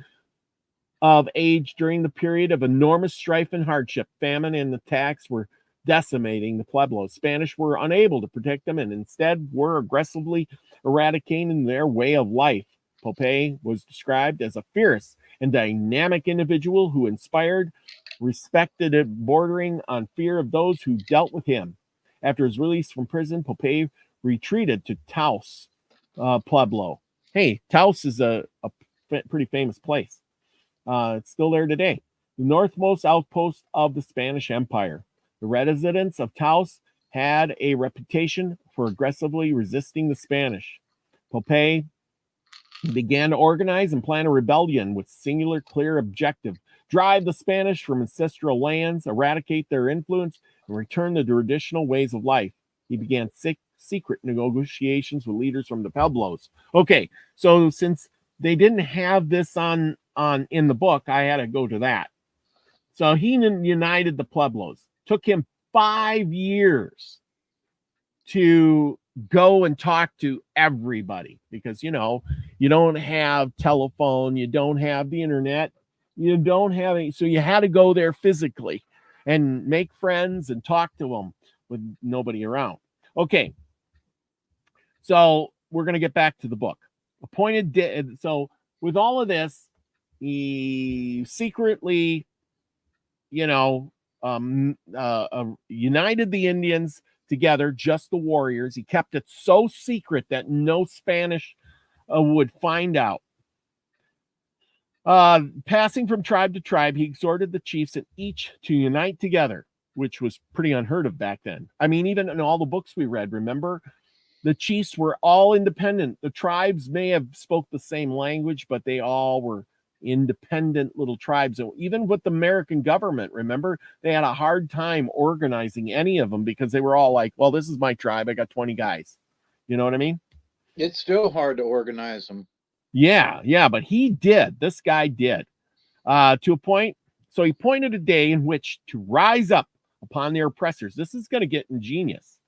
Speaker 1: of age during the period of enormous strife and hardship. Famine and attacks were decimating the Pueblos. Spanish were unable to protect them and instead were aggressively eradicating their way of life. Pope was described as a fierce and dynamic individual who inspired, respected it, bordering on fear of those who dealt with him. After his release from prison, Pope retreated to Taos, Pueblo. Hey, Taos is a pretty famous place. It's still there today. The northmost outpost of the Spanish Empire. The residents of Taos had a reputation for aggressively resisting the Spanish. Pope began to organize and plan a rebellion with singular, clear objective: drive the Spanish from ancestral lands, eradicate their influence, and return to traditional ways of life. He began secret negotiations with leaders from the Pueblos. Okay, so since they didn't have this on in the book, I had to go to that. So he united the Pueblos. Took him 5 years to go and talk to everybody because, you don't have telephone, you don't have the internet, you don't have any, so you had to go there physically and make friends and talk to them with nobody around. Okay, so we're going to get back to the book. So with all of this, he secretly, united the Indians together, just the warriors. He kept it so secret that no Spanish would find out. Passing from tribe to tribe, he exhorted the chiefs and each to unite together, which was pretty unheard of back then. I mean, even in all the books we read, remember, the chiefs were all independent. The tribes may have spoke the same language, but they all were independent little tribes. So even with the American government, remember, they had a hard time organizing any of them because they were all like, well, this is my tribe. I got 20 guys. You know what I mean?
Speaker 2: It's still hard to organize them.
Speaker 1: Yeah, but he did. This guy did. To a point. So he appointed a day in which to rise up upon their oppressors. This is going to get ingenious.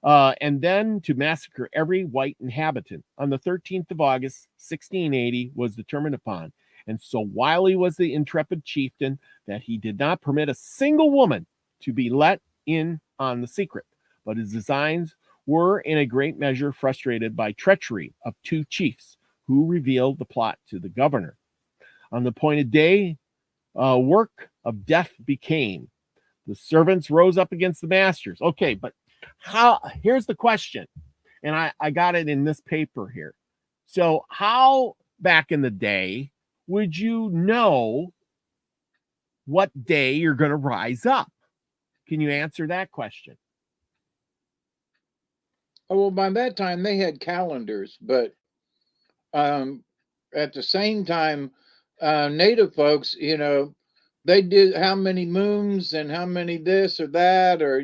Speaker 1: And then to massacre every white inhabitant. On the 13th of August, 1680 was determined upon. And so wily was the intrepid chieftain that he did not permit a single woman to be let in on the secret. But his designs were in a great measure frustrated by treachery of 2 chiefs who revealed the plot to the governor. On the appointed day, work of death became. The servants rose up against the masters. Okay, but here's the question, and I got it in this paper here. So how back in the day would you know what day you're going to rise up? Can you answer that question?
Speaker 2: Oh, well, by that time they had calendars, but at the same time, native folks, they did how many moons and how many this or that, or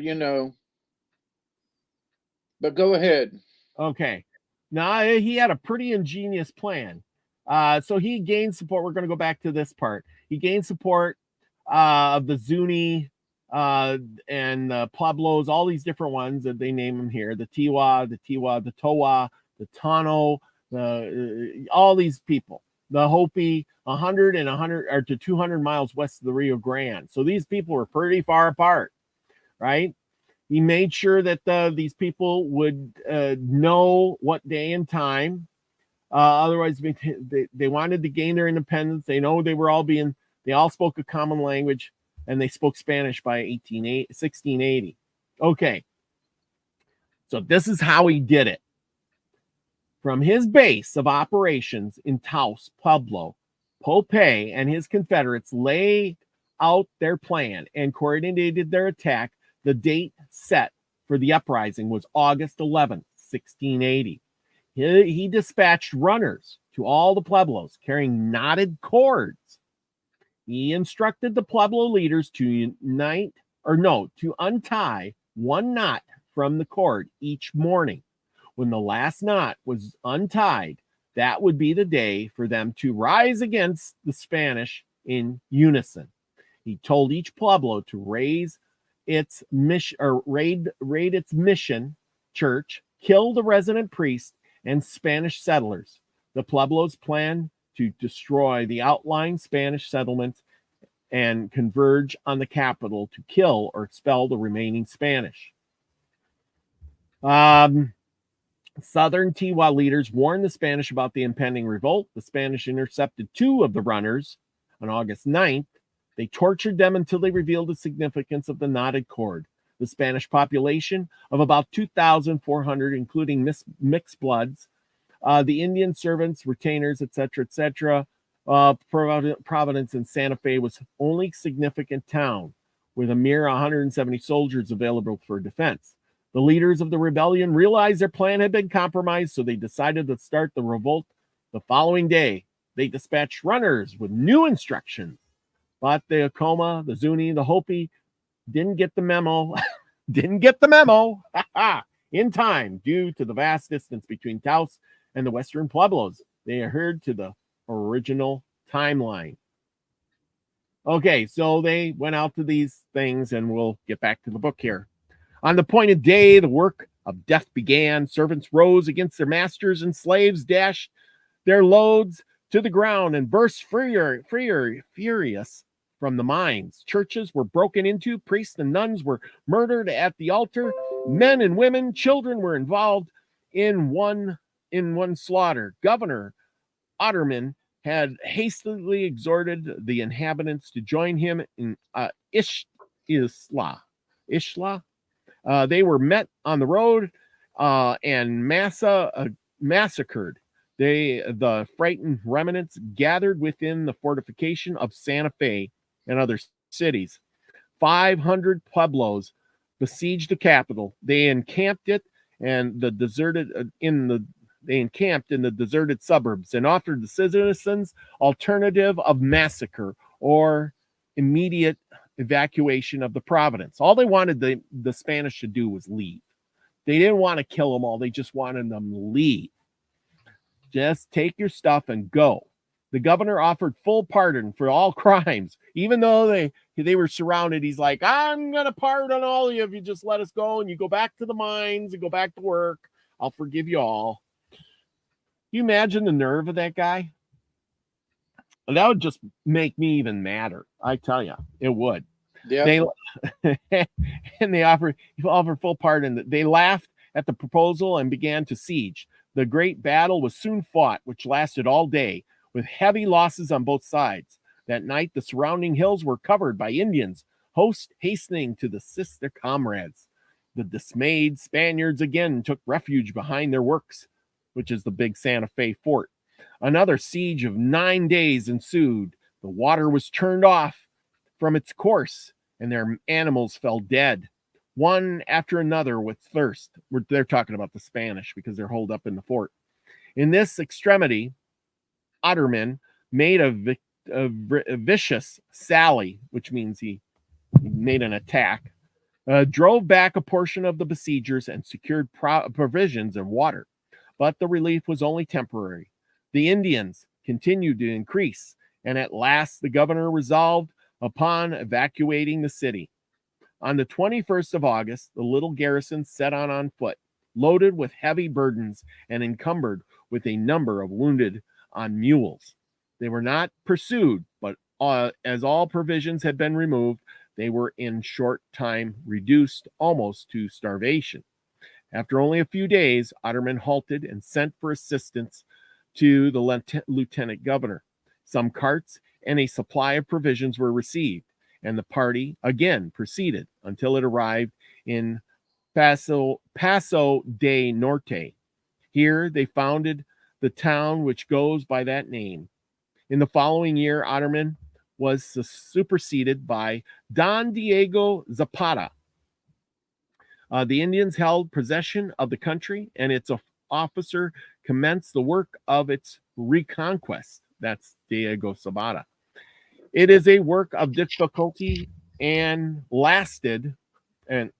Speaker 2: but go ahead.
Speaker 1: Okay. Now, he had a pretty ingenious plan. So he gained support. We're going to go back to this part. He gained support of the Zuni and the Pueblos, all these different ones that they name them here, the Tiwa, the Towa, the Tano, all these people, the Hopi, 100 and 100 or to 200 miles west of the Rio Grande. So these people were pretty far apart, right? He made sure that these people would know what day and time. Otherwise, they wanted to gain their independence. They know they all spoke a common language, and they spoke Spanish by 1680. Okay. So this is how he did it. From his base of operations in Taos, Pueblo, Pope and his Confederates laid out their plan and coordinated their attack. The date set for the uprising was August 11th, 1680. He dispatched runners to all the Pueblos carrying knotted cords. He instructed the Pueblo leaders to untie one knot from the cord each morning. When the last knot was untied, that would be the day for them to rise against the Spanish in unison. He told each Pueblo to raid its mission church, kill the resident priest and Spanish settlers. The Pueblos planned to destroy the outlying Spanish settlements and converge on the capital to kill or expel the remaining Spanish. Southern Tiwa leaders warned the Spanish about the impending revolt. The Spanish intercepted 2 of the runners on August 9th. They tortured them until they revealed the significance of the knotted cord. The Spanish population of about 2,400, including mixed bloods, the Indian servants, retainers, etc., Providence and Santa Fe was only significant town with a mere 170 soldiers available for defense. The leaders of the rebellion realized their plan had been compromised, so they decided to start the revolt the following day. They dispatched runners with new instructions. But the Acoma, the Zuni, the Hopi didn't get the memo. In time due to the vast distance between Taos and the western Pueblos. They adhered to the original timeline. Okay, so they went out to these things, and we'll get back to the book here. On the appointed day, the work of death began. Servants rose against their masters, and slaves dashed their loads to the ground and burst furious from the mines. Churches were broken into. Priests and nuns were murdered at the altar. Men and women, children were involved in one slaughter. Governor Otterman had hastily exhorted the inhabitants to join him in Ishla. They were met on the road and massacred. The frightened remnants gathered within the fortification of Santa Fe and other cities. 500 Pueblos besieged the capital. They encamped in the deserted suburbs and offered the citizens alternative of massacre or immediate evacuation of the province. All they wanted the Spanish to do was leave. They didn't want to kill them all. They just wanted them to leave. Just take your stuff and go. The governor offered full pardon for all crimes, even though they were surrounded. He's like, I'm going to pardon all of you if you just let us go and you go back to the mines and go back to work. I'll forgive you all. You imagine the nerve of that guy? That would just make me even madder. I tell you, it would. Yeah. They offered full pardon. They laughed at the proposal and began to siege. The great battle was soon fought, which lasted all day, with heavy losses on both sides. That night, the surrounding hills were covered by Indians, hosts hastening to assist their comrades. The dismayed Spaniards again took refuge behind their works, which is the big Santa Fe fort. Another siege of 9 days ensued. The water was turned off from its course, and their animals fell dead, one after another with thirst. They're talking about the Spanish because they're holed up in the fort. In this extremity, Otterman made a vicious sally, which means he made an attack, drove back a portion of the besiegers and secured provisions and water. But the relief was only temporary. The Indians continued to increase, and at last the governor resolved upon evacuating the city. On the 21st of August, the little garrison set on foot, loaded with heavy burdens and encumbered with a number of wounded on mules. They were not pursued, but as all provisions had been removed, they were in short time reduced almost to starvation. After only a few days, Otterman halted and sent for assistance to the lieutenant governor. Some carts and a supply of provisions were received, and the party again proceeded until it arrived in Paso de Norte. Here they founded the town which goes by that name. In the following year, Otterman was superseded by Don Diego Zapata. The Indians held possession of the country, and its officer commenced the work of its reconquest. That's Diego Zapata. It is a work of difficulty and lasted for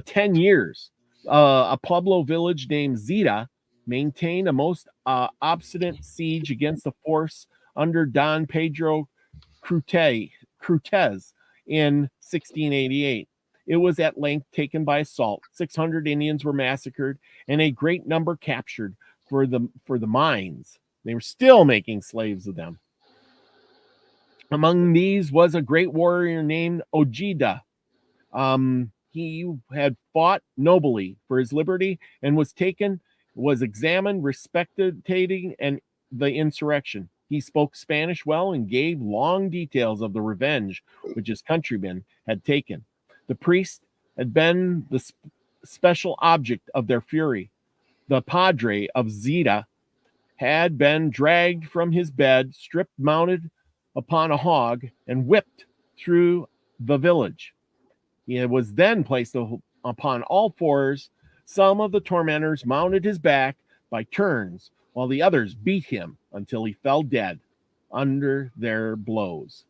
Speaker 1: 10 years. A Pueblo village named Zeta maintained a most obstinate siege against the force under Don Pedro Crutez in 1688. It was at length taken by assault. 600 Indians were massacred and a great number captured for the mines. They were still making slaves of them. Among these was a great warrior named Ojeda. He had fought nobly for his liberty and was examined, respectating and the insurrection. He spoke Spanish well and gave long details of the revenge which his countrymen had taken. The priest had been the special object of their fury. The padre of Zeta had been dragged from his bed, stripped, mounted upon a hog, and whipped through the village. He was then placed upon all fours. Some of the tormentors mounted his back by turns, while the others beat him until he fell dead under their blows.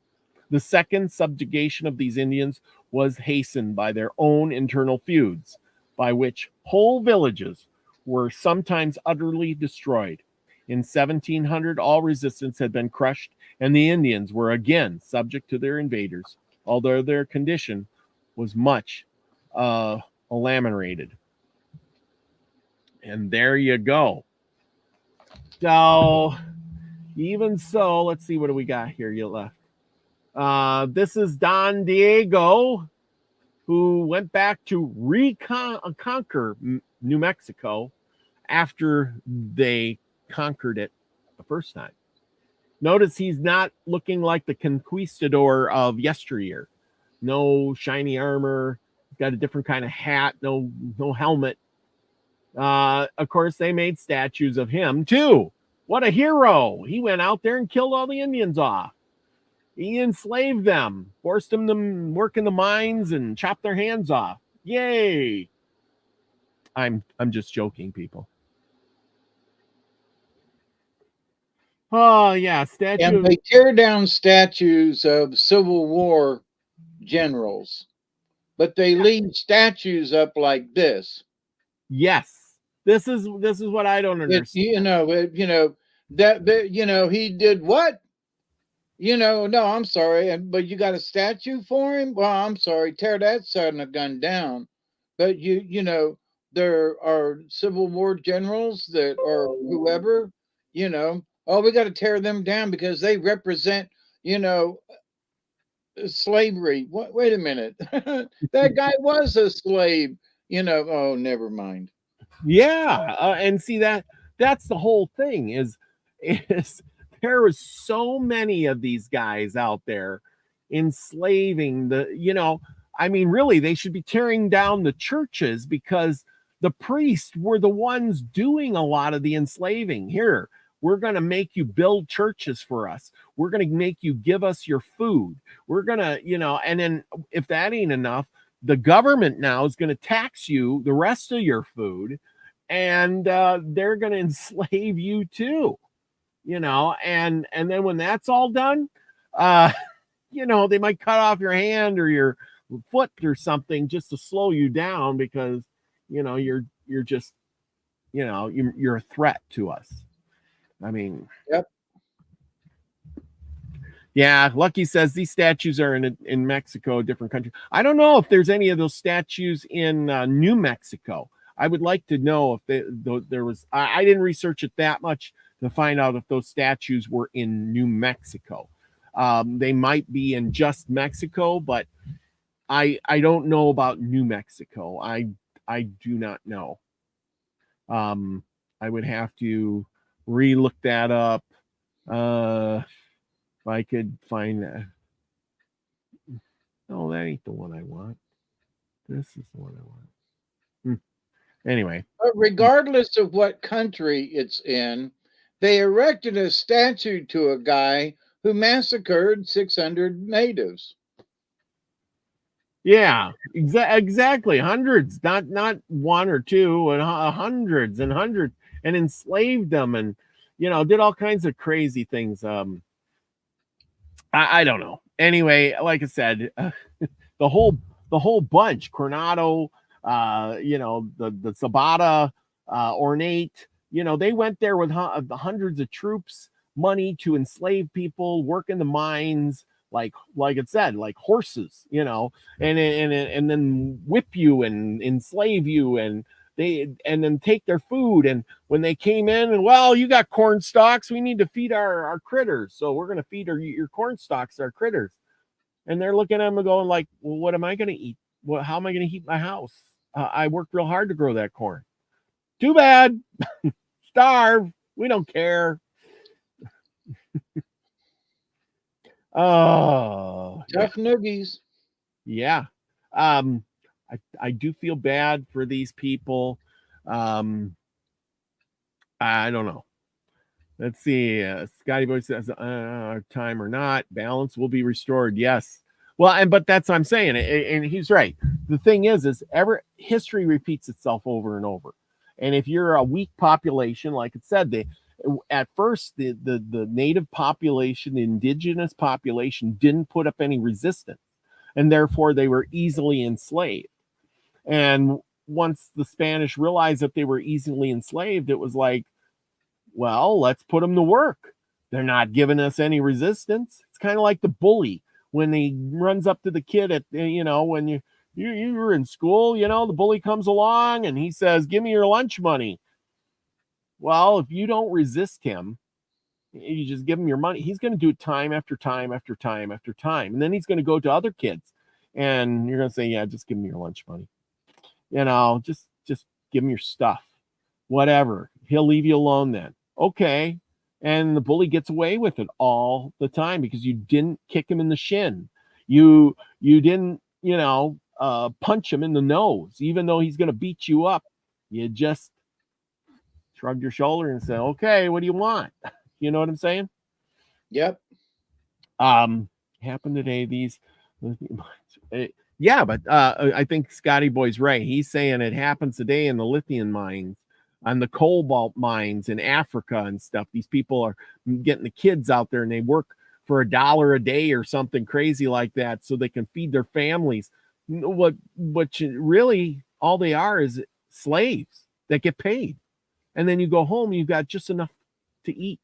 Speaker 1: The second subjugation of these Indians was hastened by their own internal feuds, by which whole villages were sometimes utterly destroyed. In 1700, all resistance had been crushed, and the Indians were again subject to their invaders, although their condition was much ameliorated. And there you go. So, even so, let's see, what do we got here? You left. This is Don Diego, who went back to conquer New Mexico after they conquered it the first time. Notice he's not looking like the conquistador of yesteryear. No shiny armor, got a different kind of hat, no helmet. Of course, they made statues of him too. What a hero! He went out there and killed all the Indians off. He enslaved them, forced them to work in the mines and chop their hands off. Yay! I'm just joking, people. Oh yeah,
Speaker 2: And they tear down statues of Civil War generals, but they leave statues up like this.
Speaker 1: Yes. This is what I don't understand.
Speaker 2: He did what? No, I'm sorry, but you got a statue for him? Well, I'm sorry, tear that son of a gun down. But there are Civil War generals that are whoever, we got to tear them down because they represent, slavery. What? Wait a minute, that guy was a slave. Oh, never mind.
Speaker 1: Yeah, and see that's the whole thing is there is so many of these guys out there enslaving really they should be tearing down the churches because the priests were the ones doing a lot of the enslaving. Here, We're going to make you build churches for us. We're going to make you give us your food. We're going to, and then if that ain't enough, the government now is going to tax you the rest of your food, and they're going to enslave you too, and then when that's all done, they might cut off your hand or your foot or something just to slow you down because, you're just, you're a threat to us. I mean,
Speaker 2: yep.
Speaker 1: Yeah, Lucky says these statues are in Mexico, a different country. I don't know if there's any of those statues in New Mexico. I would like to know if there was. I didn't research it that much to find out if those statues were in New Mexico. They might be in just Mexico, but I don't know about New Mexico. I do not know. I would have to re-look that up. If I could find that. No, that ain't the one I want. This is the one I want. Anyway.
Speaker 2: But regardless of what country it's in, they erected a statue to a guy who massacred 600 natives.
Speaker 1: Yeah, exactly. Hundreds, not one or two, and hundreds and hundreds, and enslaved them, and did all kinds of crazy things. I don't know. Anyway, like I said, the whole bunch, Coronado, the Sabata, Ornate, they went there with hundreds of troops, money to enslave people, work in the mines, like it said, like horses, and then whip you and enslave you, and then take their food. And when they came in, and well, you got corn stalks, we need to feed our critters, so we're going to feed your corn stalks, our critters. And they're looking at them and going like, well, what am I going to eat? How am I going to heat my house? I worked real hard to grow that corn. Too bad. Starve. We don't care. Oh,
Speaker 2: tough noogies.
Speaker 1: Yeah. I do feel bad for these people. I don't know. Let's see. Scotty Boy says, time or not, balance will be restored. Yes. Well, but that's what I'm saying. And he's right. The thing is history repeats itself over and over. And if you're a weak population, like it said, at first, the native population, the indigenous population didn't put up any resistance, and therefore they were easily enslaved. And once the Spanish realized that they were easily enslaved, it was like, well, let's put them to work. They're not giving us any resistance. It's kind of like the bully when he runs up to the kid at, when you were in school, the bully comes along and he says, give me your lunch money. Well, if you don't resist him, you just give him your money, he's going to do it time after time after time after time. And then he's going to go to other kids and you're going to say, yeah, just give me your lunch money. Just give him your stuff, whatever. He'll leave you alone then. Okay. And the bully gets away with it all the time because you didn't kick him in the shin. You didn't, punch him in the nose, even though he's going to beat you up. You just shrugged your shoulder and said, okay, what do you want? You know what I'm saying?
Speaker 2: Yep.
Speaker 1: Happened today. These, yeah, but I think Scotty Boy's right. He's saying it happens today in the lithium mines, on the cobalt mines in Africa and stuff. These people are getting the kids out there and they work for $1 a day or something crazy like that so they can feed their families. What really all they are is slaves that get paid. And then you go home, you've got just enough to eat.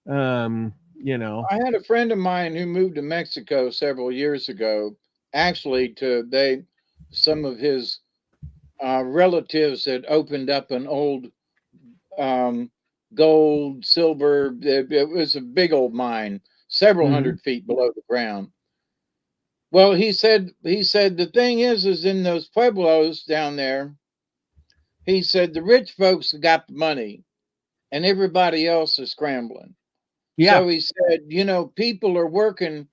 Speaker 2: I had a friend of mine who moved to Mexico several years ago. Actually, some of his relatives had opened up an old gold, silver. It was a big old mine, several hundred feet below the ground. Well, he said the thing is in those pueblos down there, he said the rich folks got the money and everybody else is scrambling. Yeah. So he said, people are working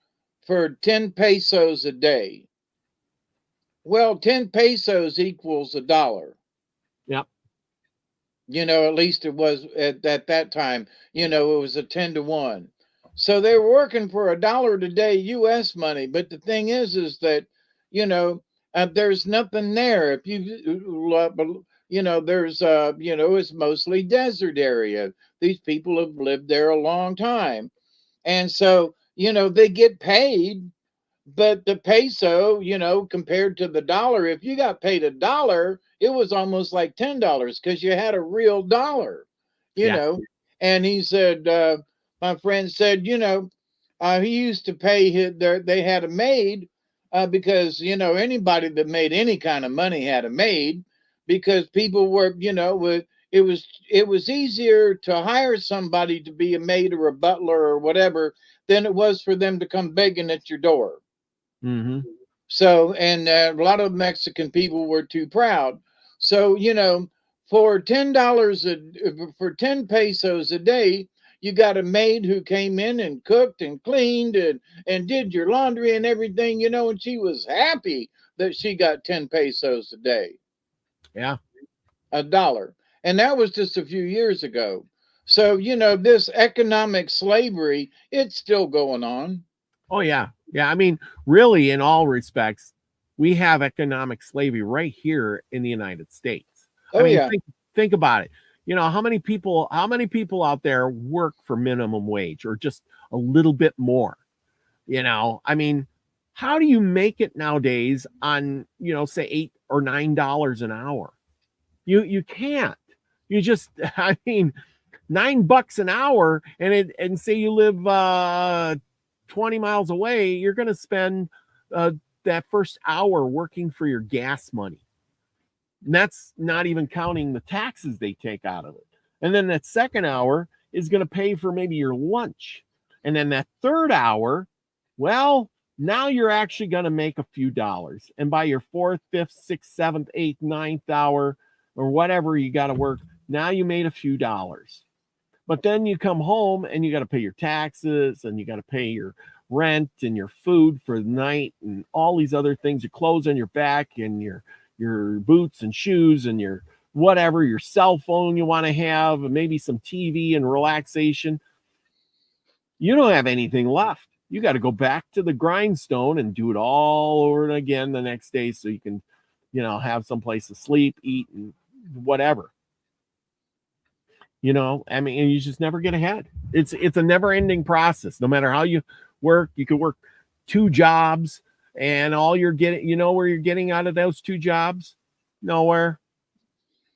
Speaker 2: for 10 pesos a day. Well, 10 pesos equals $1.
Speaker 1: Yep.
Speaker 2: At least it was at that time. It was a 10 to 1. So they were working for $1 a day U.S. money. But the thing is that you know there's nothing there. If there's it's mostly desert area. These people have lived there a long time, and so they get paid, but the peso, compared to the dollar, if you got paid $1, it was almost like $10 because you had a real dollar, you
Speaker 1: Yeah.
Speaker 2: know. And he said, my friend said, he used to pay they had a maid because, anybody that made any kind of money had a maid because people were, it was easier to hire somebody to be a maid or a butler or whatever than it was for them to come begging at your door.
Speaker 1: Mm-hmm.
Speaker 2: So, and a lot of Mexican people were too proud. So, for $10 for 10 pesos a day, you got a maid who came in and cooked and cleaned and did your laundry and everything, and she was happy that she got 10 pesos a day,
Speaker 1: Yeah.
Speaker 2: $1. And that was just a few years ago. So, this economic slavery, it's still going on.
Speaker 1: Oh yeah. Yeah. I mean, really, in all respects, we have economic slavery right here in the United States. I
Speaker 2: Oh,
Speaker 1: mean,
Speaker 2: yeah.
Speaker 1: think about it. How many people out there work for minimum wage or just a little bit more? I mean, how do you make it nowadays on, say $8 or $9 an hour? You can't. You just I mean, $9 an hour, and say you live 20 miles away, you're going to spend that first hour working for your gas money. And that's not even counting the taxes they take out of it. And then that second hour is going to pay for maybe your lunch. And then that third hour, well, now you're actually going to make a few dollars. And by your fourth, fifth, sixth, seventh, eighth, ninth hour, or whatever you got to work, now you made a few dollars. But then you come home and you got to pay your taxes and you got to pay your rent and your food for the night and all these other things, your clothes on your back and your boots and shoes and your whatever, your cell phone you want to have, and maybe some TV and relaxation. You don't have anything left. You got to go back to the grindstone and do it all over again the next day so you can, have some place to sleep, eat, and whatever. I mean, and you just never get ahead. It's a never ending process. No matter how you work, you could work 2 jobs and all you're getting, where you're getting out of those 2 jobs? Nowhere.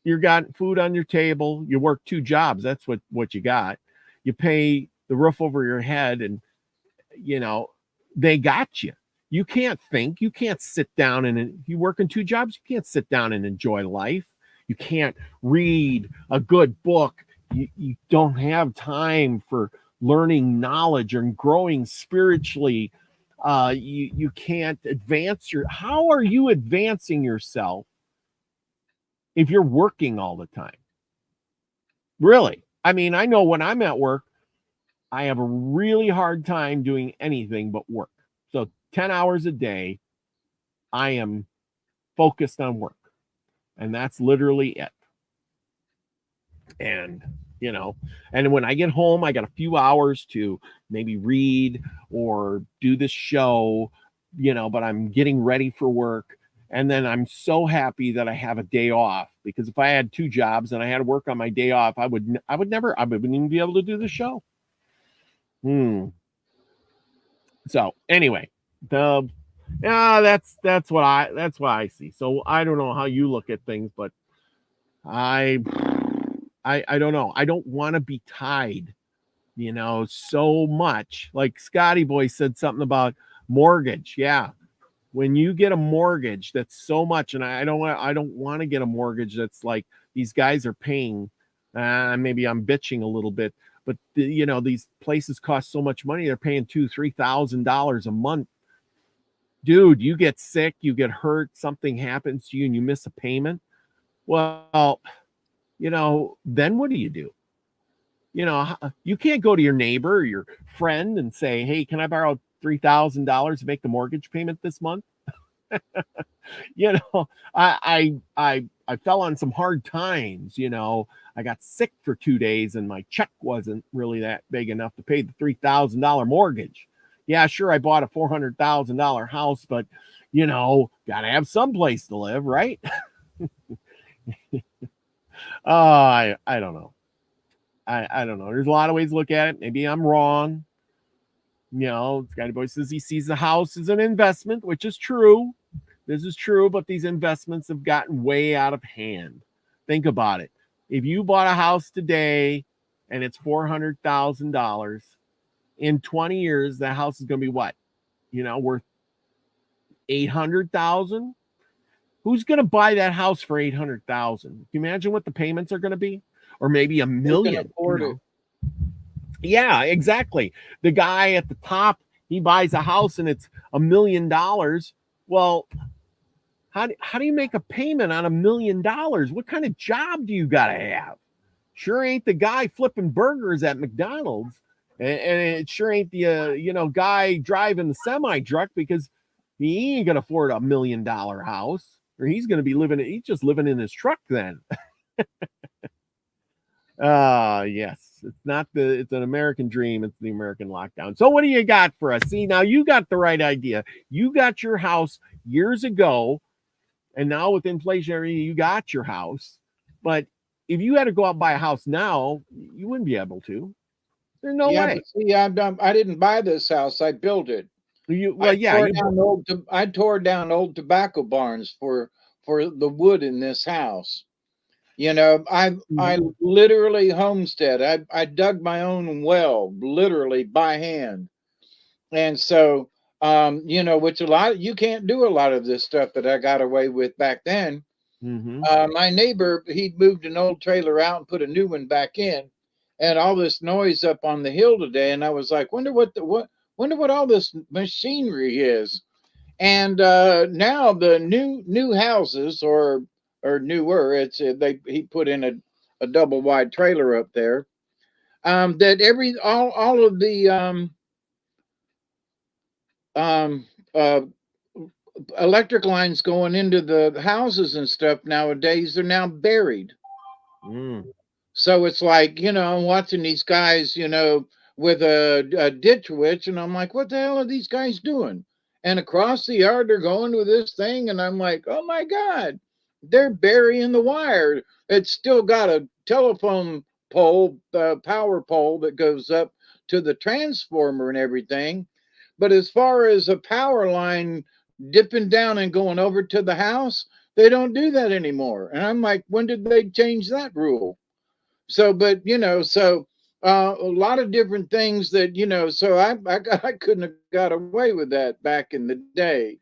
Speaker 1: You got food on your table. You work 2 jobs. That's what you got. You pay the roof over your head and, they got you. You can't think. You can't sit down and you work in 2 jobs. You can't sit down and enjoy life. You can't read a good book. You don't have time for learning knowledge and growing spiritually. You can't advance how are you advancing yourself if you're working all the time? Really? I mean, I know when I'm at work, I have a really hard time doing anything but work. So 10 hours a day, I am focused on work. And that's literally it. And and when I get home, I got a few hours to maybe read or do this show, but I'm getting ready for work. And then I'm so happy that I have a day off, because if I had 2 jobs and I had to work on my day off, I wouldn't even be able to do the show. So anyway, that's what I see. So I don't know how you look at things, but I don't know. I don't want to be tied, so much. Like Scotty Boy said something about mortgage. Yeah. When you get a mortgage, that's so much. And I don't want to get a mortgage that's like these guys are paying. Maybe I'm bitching a little bit, but these places cost so much money. They're paying $2,000-$3,000 a month. Dude, you get sick, you get hurt, something happens to you and you miss a payment. Well, then what do? You can't go to your neighbor or your friend and say, hey, can I borrow $3,000 to make the mortgage payment this month? I I fell on some hard times, I got sick for 2 days and my check wasn't really that big enough to pay the $3,000 mortgage. Yeah, sure, I bought a $400,000 house, but gotta have some place to live, right? I don't know. I don't know. There's a lot of ways to look at it. Maybe I'm wrong. Scotty Boy says he sees the house as an investment, which is true. This is true, but these investments have gotten way out of hand. Think about it. If you bought a house today and it's $400,000, in 20 years, that house is going to be what? Worth $800,000. Who's going to buy that house for $800,000? Can you imagine what the payments are going to be? Or maybe $1 million.
Speaker 2: Afford it.
Speaker 1: Yeah, exactly. The guy at the top, he buys a house and it's $1 million. Well, how do you make a payment on $1 million? What kind of job do you got to have? Sure ain't the guy flipping burgers at McDonald's, and it sure ain't the guy driving the semi truck, because he ain't gonna afford $1 million house, or he's just living in his truck then. Yes, it's an American dream. It's the American lockdown. So what do you got for us? See, now you got the right idea. You got your house years ago, and now with inflation, you got your house. But if you had to go out and buy a house now, you wouldn't be able to. There's no way.
Speaker 2: But see, I didn't buy this house. I built it. I tore down old tobacco barns for the wood in this house. I literally homestead. I dug my own well, literally by hand. And so, which you can't do a lot of this stuff that I got away with back then. My neighbor, he'd moved an old trailer out and put a new one back in, and all this noise up on the hill today. And I was like, wonder what all this machinery is. And now the new houses or newer, he put in a double wide trailer up there. That all of the electric lines going into the houses and stuff nowadays are now buried. So it's like, I'm watching these guys, with a ditch witch, and I'm like, what the hell are these guys doing? And across the yard, they're going with this thing, and I'm like, oh my God, they're burying the wire. It's still got a telephone pole, power pole that goes up to the transformer and everything. But as far as a power line dipping down and going over to the house, they don't do that anymore. And I'm like, when did they change that rule? So, but a lot of different things that, so I couldn't have got away with that back in the day,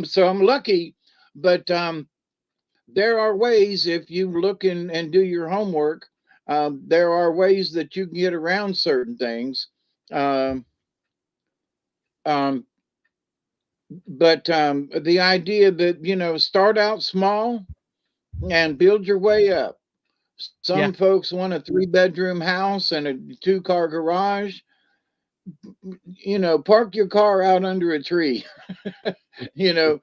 Speaker 2: So I'm lucky, but there are ways, if you look and do your homework, there are ways that you can get around certain things. But the idea that, start out small and build your way up. Some folks want a 3-bedroom house and a 2-car garage. Park your car out under a tree. And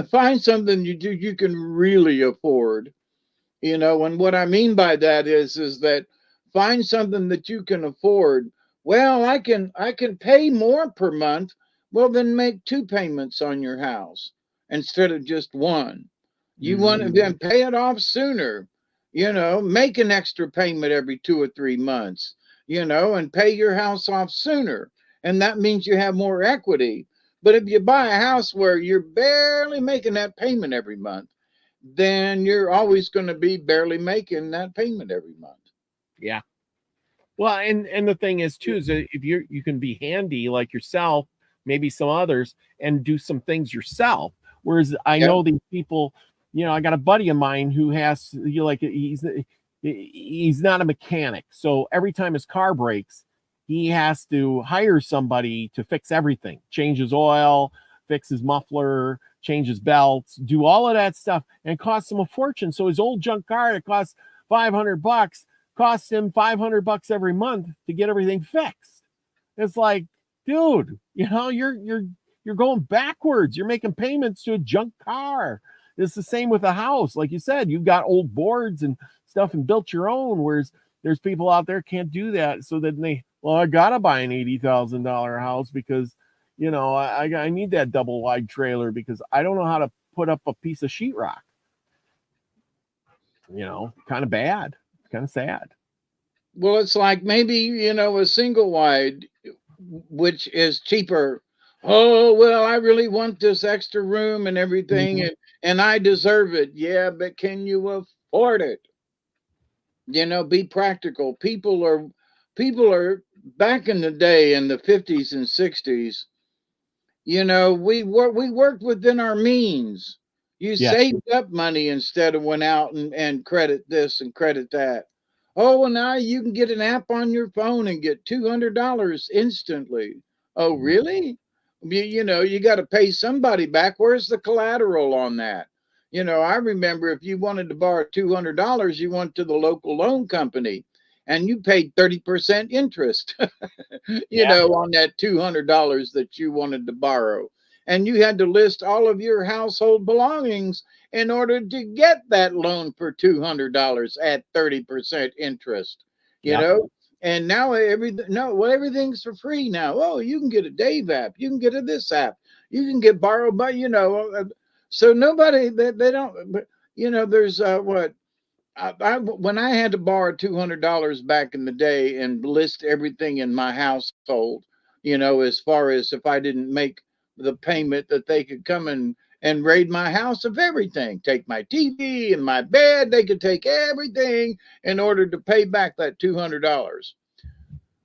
Speaker 2: find something you can really afford. And what I mean by that is that find something that you can afford. Well, I can pay more per month. Well, then make 2 payments on your house instead of just one. You want to then pay it off sooner. Make an extra payment every 2 or 3 months, and pay your house off sooner. And that means you have more equity. But if you buy a house where you're barely making that payment every month, then you're always going to be barely making that payment every month.
Speaker 1: Yeah. Well, and the thing is too, is that if you can be handy like yourself, maybe some others, and do some things yourself. Whereas I know these people, I got a buddy of mine who has, he's not a mechanic. So every time his car breaks, he has to hire somebody to fix everything, change his oil, fix his muffler, change his belts, do all of that stuff, and it costs him a fortune. So his old junk car that costs $500 costs him $500 every month to get everything fixed. It's like, dude, you're you're going backwards. You're making payments to a junk car. It's the same with a house. Like you said, you've got old boards and stuff and built your own, whereas there's people out there can't do that. So then I got to buy an $80,000 house because, I need that double wide trailer because I don't know how to put up a piece of sheetrock. Kind of bad, kind of sad.
Speaker 2: Well, it's like maybe, a single wide, which is cheaper. Oh, well, I really want this extra room and everything, and I deserve it. Yeah, but can you afford it? Be practical. People are back in the day in the 50s and 60s. We worked within our means. You saved up money instead of went out and credit this and credit that. Oh, well, now you can get an app on your phone and get $200 instantly. Oh, really? You got to pay somebody back. Where's the collateral on that? I remember if you wanted to borrow $200, you went to the local loan company and you paid 30% interest, on that $200 that you wanted to borrow. And you had to list all of your household belongings in order to get that loan for $200 at 30% interest, and now everything's for free now. Oh, you can get a Dave app. You can get a this app. You can get borrowed by, so nobody, they don't, there's what, when I had to borrow $200 back in the day and list everything in my household, as far as if I didn't make the payment that they could come and raid my house of everything, take my TV and my bed, they could take everything in order to pay back that $200.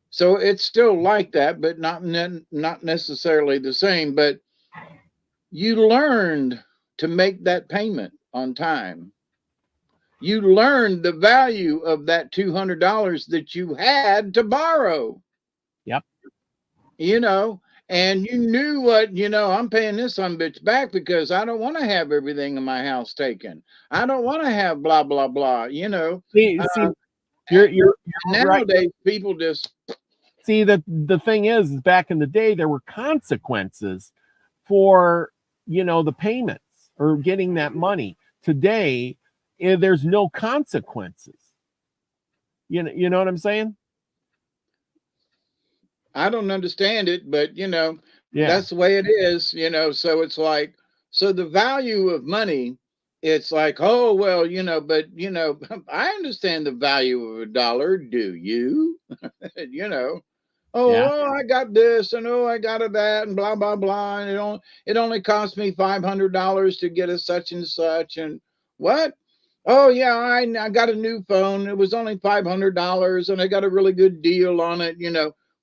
Speaker 2: So it's still like that, but not necessarily the same. But you learned to make that payment on time. You learned the value of that $200 that you had to borrow.
Speaker 1: Yep.
Speaker 2: And you knew what, I'm paying this son bitch back because I don't want to have everything in my house taken. I don't want to have blah, blah, blah,
Speaker 1: See, you're
Speaker 2: nowadays
Speaker 1: right.
Speaker 2: People just
Speaker 1: see that the thing is back in the day, there were consequences for, the payments or getting that money. Today, there's no consequences. You know what I'm saying?
Speaker 2: I don't understand it, but that's the way it is, so it's like, so the value of money, it's like, oh, well, but I understand the value of $1. Do you? Oh, I got this and I got that and blah, blah, blah. And it only cost me $500 to get a such and such. And what? Oh, yeah, I got a new phone. It was only $500 and I got a really good deal on it,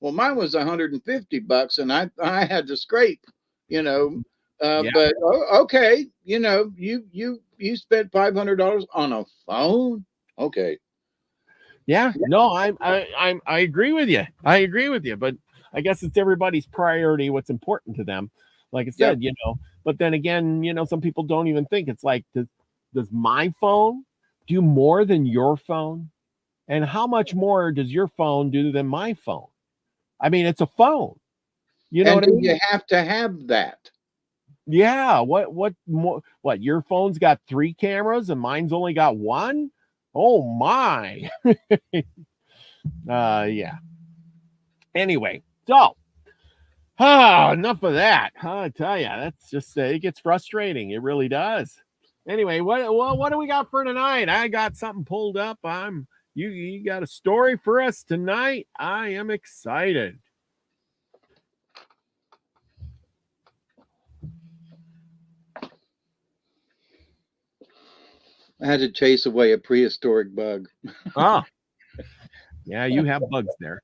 Speaker 2: Well, mine was $150 and I had to scrape, but okay, you spent $500 on a phone. Okay.
Speaker 1: Yeah, no, I agree with you. I agree with you, but I guess it's everybody's priority, what's important to them. Like I said, but then again, some people don't even think it's like, does my phone do more than your phone? And how much more does your phone do than my phone? I mean, it's a phone. You know what I mean?
Speaker 2: You have to have that.
Speaker 1: Yeah. What more? What, your phone's got 3 cameras and mine's only got 1? Oh my. Yeah. Anyway, so enough of that. I tell you, that's just it gets frustrating. It really does. Anyway, what do we got for tonight? I got something pulled up. You got a story for us tonight. I am excited.
Speaker 2: I had to chase away a prehistoric bug.
Speaker 1: Oh, yeah, you have bugs there.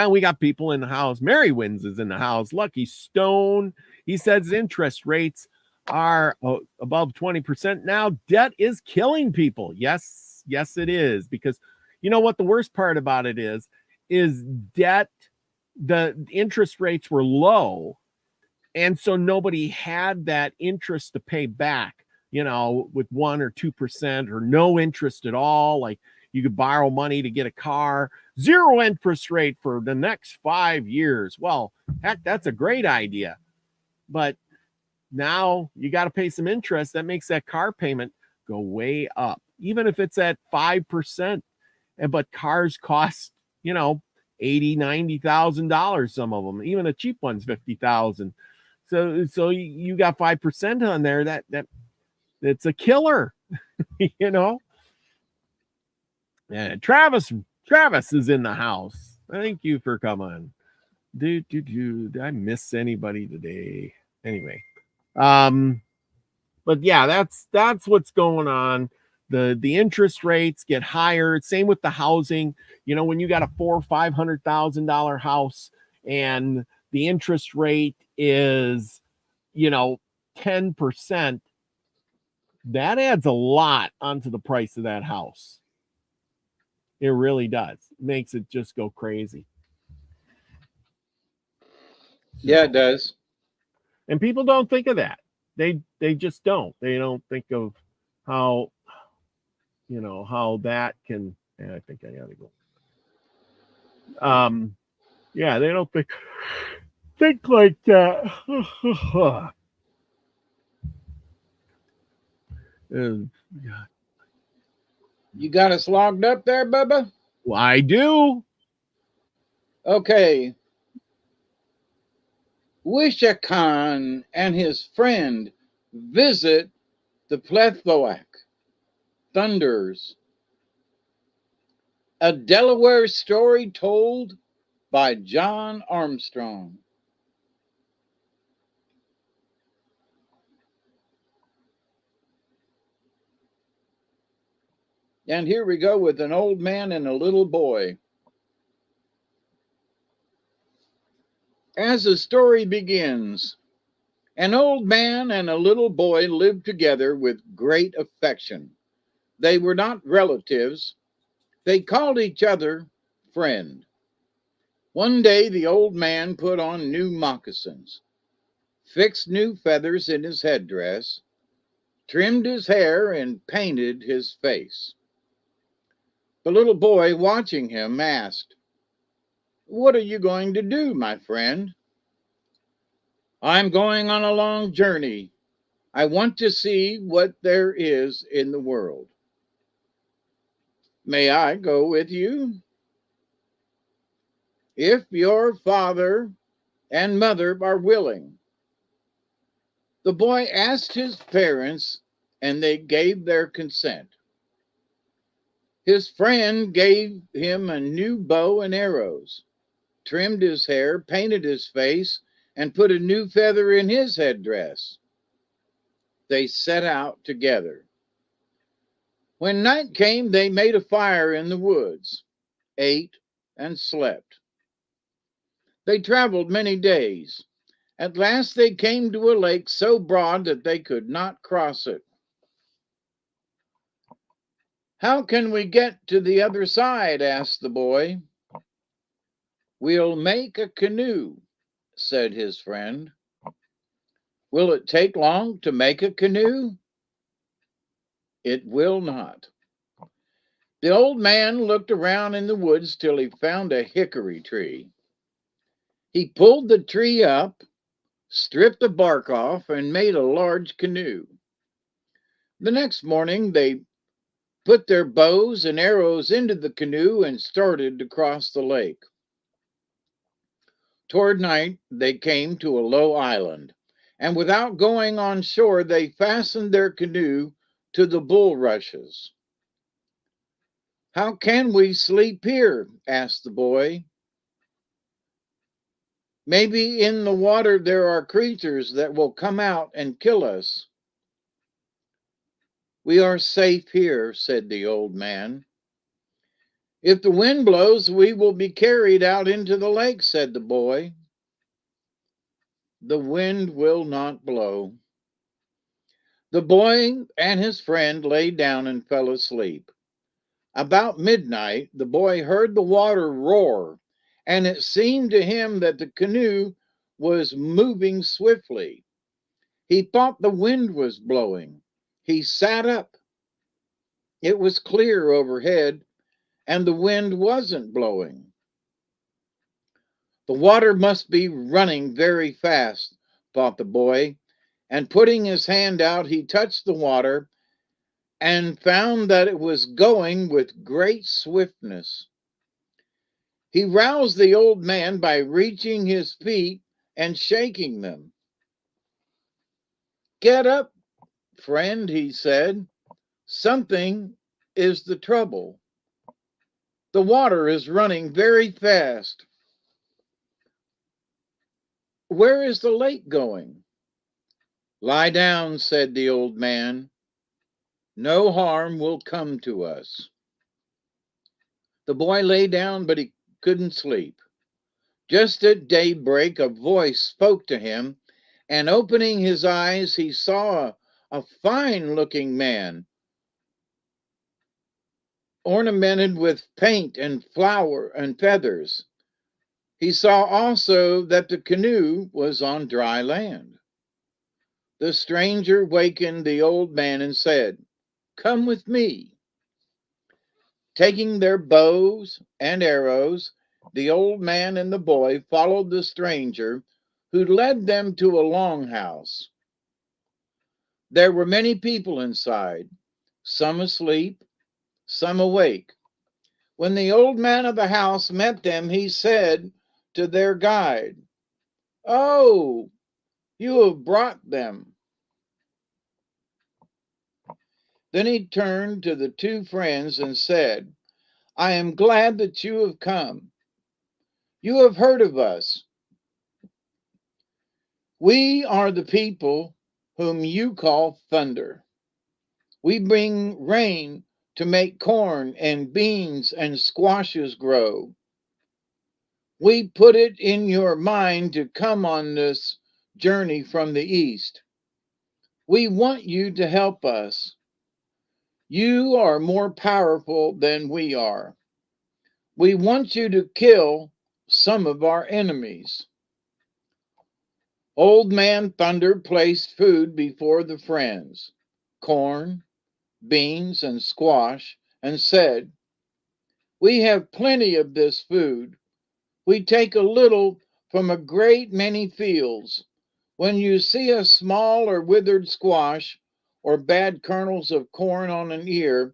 Speaker 1: We got people in the house. Mary Wins is in the house. Lucky Stone. He says interest rates are above 20% now. Debt is killing people. Yes, it is. Because you know what the worst part about it is debt, the interest rates were low. And so nobody had that interest to pay back, with 1 or 2% or no interest at all. Like you could borrow money to get a car, 0 interest rate for the next 5 years. Well, heck, that's a great idea. but now you got to pay some interest. That makes that car payment go way up, even if it's at 5%. But cars cost, $80,000-$90,000. Some of them, even a cheap one's $50,000. So you got 5% on there. That's a killer, And Travis is in the house. Thank you for coming. Did I miss anybody today? Anyway, but yeah, that's what's going on. The interest rates get higher. Same with the housing. When you got a $400,000 or $500,000 house and the interest rate is 10%, that adds a lot onto the price of that house. It really does. It makes it just go crazy.
Speaker 2: Yeah, it does.
Speaker 1: And people don't think of that. They just don't. They don't think of how how that can. I think I gotta go. Yeah, they don't think like that. Yeah.
Speaker 2: You got us logged up there, Bubba?
Speaker 1: Well, I do.
Speaker 2: Okay. Wishakan and his friend visit the Plethoac Thunders. A Delaware story told by John Armstrong. And here we go with an old man and a little boy. As the story begins, an old man and a little boy lived together with great affection. They were not relatives. They called each other friend. One day the old man put on new moccasins, fixed new feathers in his headdress, trimmed his hair, and painted his face. The little boy, watching him, asked, "What are you going to do, my friend?" "I'm going on a long journey. I want to see what there is in the world." "May I go with you?" "If your father and mother are willing." The boy asked his parents, and they gave their consent. His friend gave him a new bow and arrows, trimmed his hair, painted his face, and put a new feather in his headdress. They set out together. When night came, they made a fire in the woods, ate, and slept. They traveled many days. At last they came to a lake so broad that they could not cross it. "How can we get to the other side?" asked the boy. "We'll make a canoe," said his friend. "Will it take long to make a canoe?" "It will not." The old man looked around in the woods till he found a hickory tree. He pulled the tree up, stripped the bark off, and made a large canoe. The next morning they put their bows and arrows into the canoe and started to cross the lake. Toward night, they came to a low island, and without going on shore, they fastened their canoe to the bulrushes. "How can we sleep here?" asked the boy. "Maybe in the water there are creatures that will come out and kill us." "We are safe here," said the old man. "If the wind blows, we will be carried out into the lake," said the boy. "The wind will not blow." The boy and his friend lay down and fell asleep. About midnight, the boy heard the water roar, and it seemed to him that the canoe was moving swiftly. He thought the wind was blowing. He sat up. It was clear overhead, and the wind wasn't blowing. The water must be running very fast. thought the boy, and putting his hand out, he touched the water and found that it was going with great swiftness. He roused the old man by reaching his feet and shaking them. "Get up, friend," he said. "Something is the trouble. The water is running very fast. Where is the lake going?" "Lie down," said the old man. "No harm will come to us." The boy lay down, but he couldn't sleep. Just at daybreak, a voice spoke to him, and opening his eyes, he saw a fine-looking man, ornamented with paint and flower and feathers. He saw also that the canoe was on dry land. The stranger wakened the old man and said, "Come with me." Taking their bows and arrows, the old man and the boy followed the stranger, who led them to a longhouse. There were many people inside, some asleep, some awake. When the old man of the house met them, he said to their guide, "Oh, you have brought them." Then he turned to the two friends and said, "I am glad that you have come. You have heard of us. We are the people whom you call thunder. We bring rain to make corn and beans and squashes grow. We put it in your mind to come on this journey from the east. We want you to help us. You are more powerful than we are. We want you to kill some of our enemies." Old Man Thunder placed food before the friends, corn, beans, and squash, and said, "We have plenty of this food. We take a little from a great many fields. When you see a small or withered squash, or bad kernels of corn on an ear,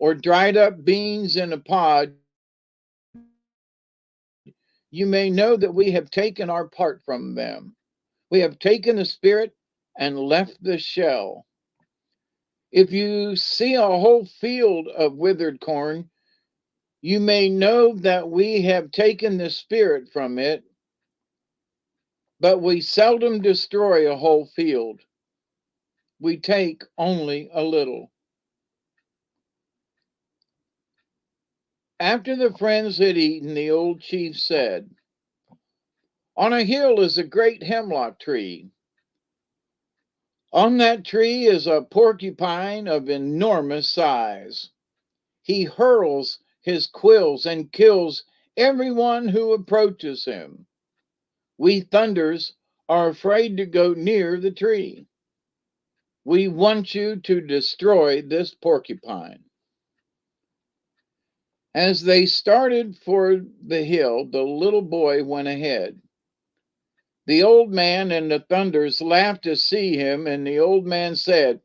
Speaker 2: or dried up beans in a pod, you may know that we have taken our part from them. We have taken the spirit and left the shell. If you see a whole field of withered corn, you may know that we have taken the spirit from it, but we seldom destroy a whole field. We take only a little." After the friends had eaten, the old chief said, "On a hill is a great hemlock tree. On that tree is a porcupine of enormous size. He hurls his quills and kills everyone who approaches him. We thunders are afraid to go near the tree. We want you to destroy this porcupine." As they started for the hill, the little boy went ahead. The old man and the thunders laughed to see him, and the old man said,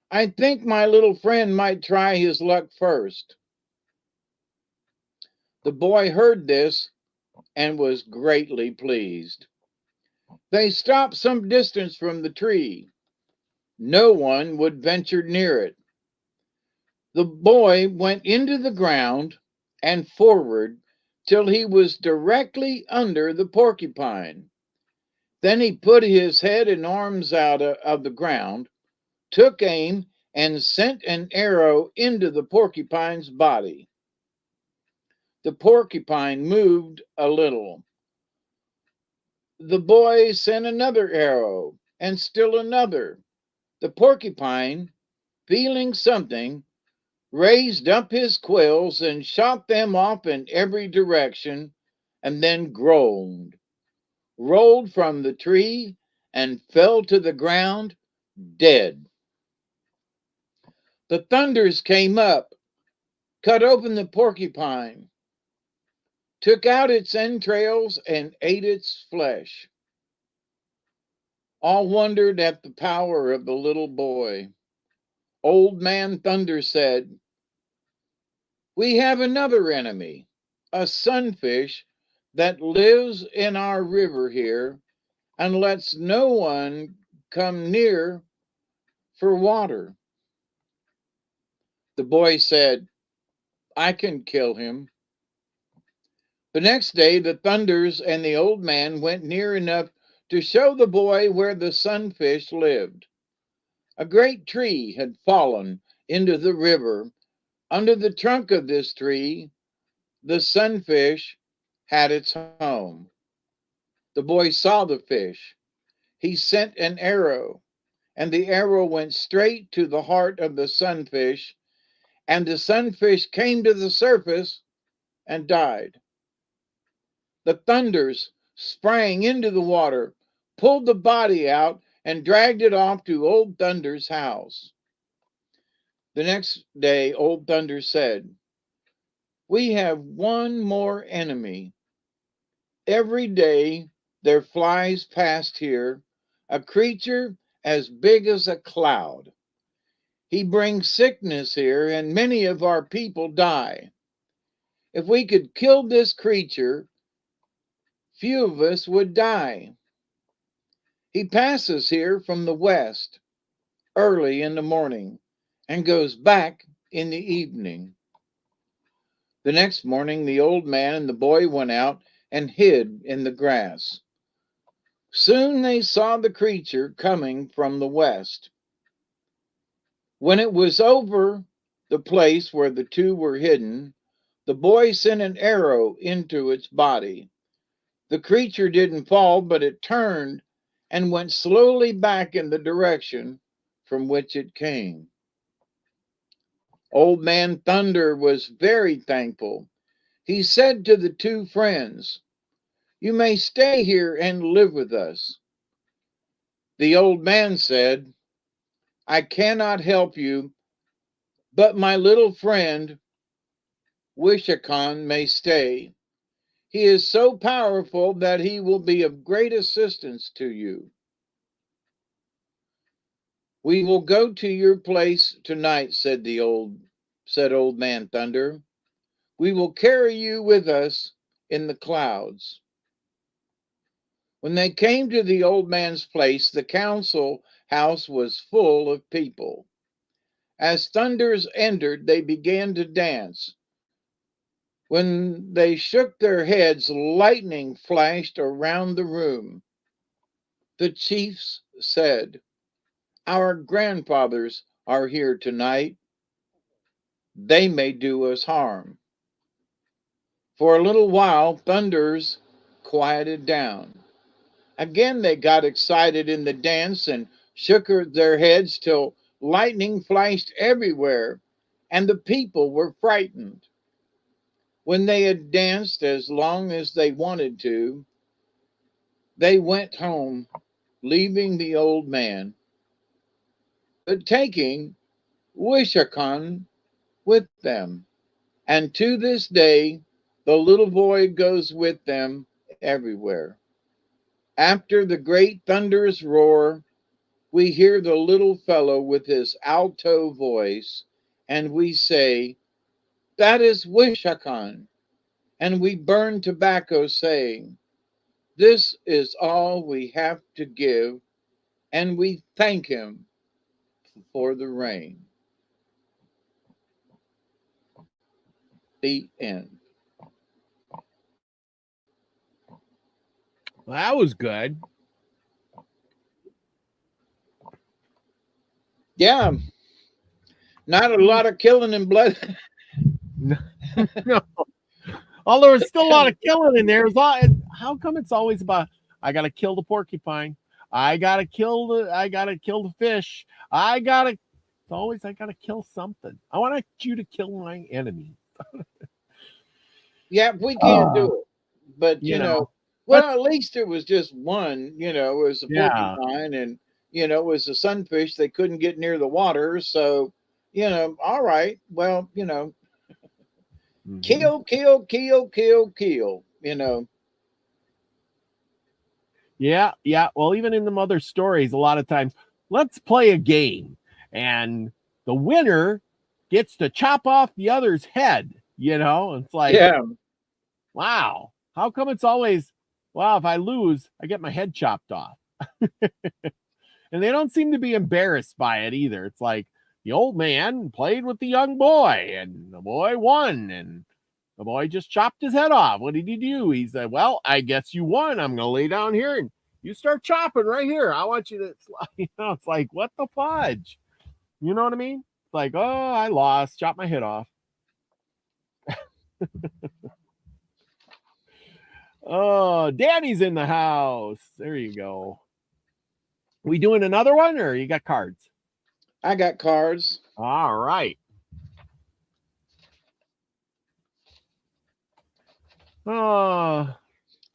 Speaker 2: "I think my little friend might try his luck first." The boy heard this and was greatly pleased. They stopped some distance from the tree. No one would venture near it. The boy went into the ground and forward till he was directly under the porcupine. Then he put his head and arms out of the ground, took aim, and sent an arrow into the porcupine's body. The porcupine moved a little. The boy sent another arrow, and still another. The porcupine, feeling something, raised up his quills and shot them off in every direction, and then groaned, rolled from the tree, and fell to the ground dead. The thunders came up, cut open the porcupine, took out its entrails, and ate its flesh. All wondered at the power of the little boy. Old Man Thunder said, "We have another enemy, a sunfish that lives in our river here and lets no one come near for water." The boy said, "I can kill him." The next day, the Thunders and the old man went near enough to show the boy where the sunfish lived. A great tree had fallen into the river. Under the trunk of this tree, the sunfish had its home. The boy saw the fish. He sent an arrow, and the arrow went straight to the heart of the sunfish, and the sunfish came to the surface and died. The Thunders sprang into the water, pulled the body out, and dragged it off to Old Thunder's house. The next day, Old Thunder said, "We have one more enemy. Every day there flies past here a creature as big as a cloud. He brings sickness here, and many of our people die. If we could kill this creature, few of us would die. He passes here from the west early in the morning and goes back in the evening." The next morning, the old man and the boy went out and hid in the grass. Soon they saw the creature coming from the west. When it was over the place where the two were hidden, the boy sent an arrow into its body. The creature didn't fall, but it turned and went slowly back in the direction from which it came. Old Man Thunder was very thankful. He said to the two friends, "You may stay here and live with us." The old man said, "I cannot help you, but my little friend Wishakon may stay. He is so powerful that he will be of great assistance to you. We will go to your place tonight," said Old Man Thunder. "We will carry you with us in the clouds." When they came to the old man's place, the council house was full of people. As Thunders entered, they began to dance. When they shook their heads, lightning flashed around the room. The chiefs said, "Our grandfathers are here tonight. They may do us harm." For a little while, Thunders quieted down. Again, they got excited in the dance and shook their heads till lightning flashed everywhere, and the people were frightened. When they had danced as long as they wanted to, they went home, leaving the old man, but taking Wishakon with them. And to this day, the little boy goes with them everywhere. After the great thunderous roar, we hear the little fellow with his alto voice, and we say, "That is Wishakon." And we burn tobacco, saying, "This is all we have to give," and we thank him for the rain. The end.
Speaker 1: Well, that was good.
Speaker 2: Yeah, not a lot of killing and blood.
Speaker 1: No. Although there was still a lot of killing in there. How come it's always about I gotta kill the porcupine? I gotta kill the fish. It's always I gotta kill something. I want you to kill my enemy.
Speaker 2: Yeah, we can't do it. But
Speaker 1: but
Speaker 2: well, at least it was just one. It was a
Speaker 1: yeah.
Speaker 2: porcupine, and it was a sunfish. They couldn't get near the water, so all right. Well,
Speaker 1: Mhm.
Speaker 2: kill, kill, kill, kill, kill.
Speaker 1: Yeah, yeah. Well, even in the mother stories, a lot of times, let's play a game, and the winner gets to chop off the other's head. It's like,
Speaker 2: Yeah.
Speaker 1: wow, how come it's always, well, if I lose, I get my head chopped off? And they don't seem to be embarrassed by it either. It's like the old man played with the young boy, and the boy won, and the boy just chopped his head off. What did he do? He said, well, I guess you won. I'm going to lay down here and you start chopping right here. I want you to, it's like, what the fudge? You know what I mean? It's like, oh, I lost. Chop my head off. Oh, Danny's in the house. There you go. We doing another one, or you got cards?
Speaker 2: I got cards.
Speaker 1: All right. Oh,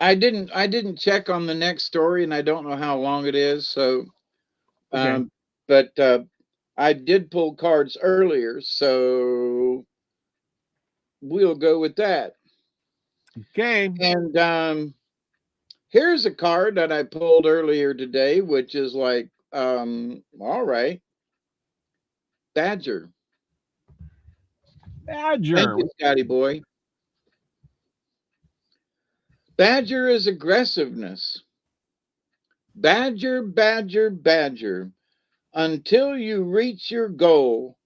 Speaker 2: I didn't check on the next story, and I don't know how long it is. So,
Speaker 1: okay.
Speaker 2: But I did pull cards earlier, so we'll go with that.
Speaker 1: Okay.
Speaker 2: And here's a card that I pulled earlier today, which is like, all right, Badger.
Speaker 1: Badger.
Speaker 2: Thank you, Scotty boy. Badger is aggressiveness. Badger, badger, badger. Until you reach your goal,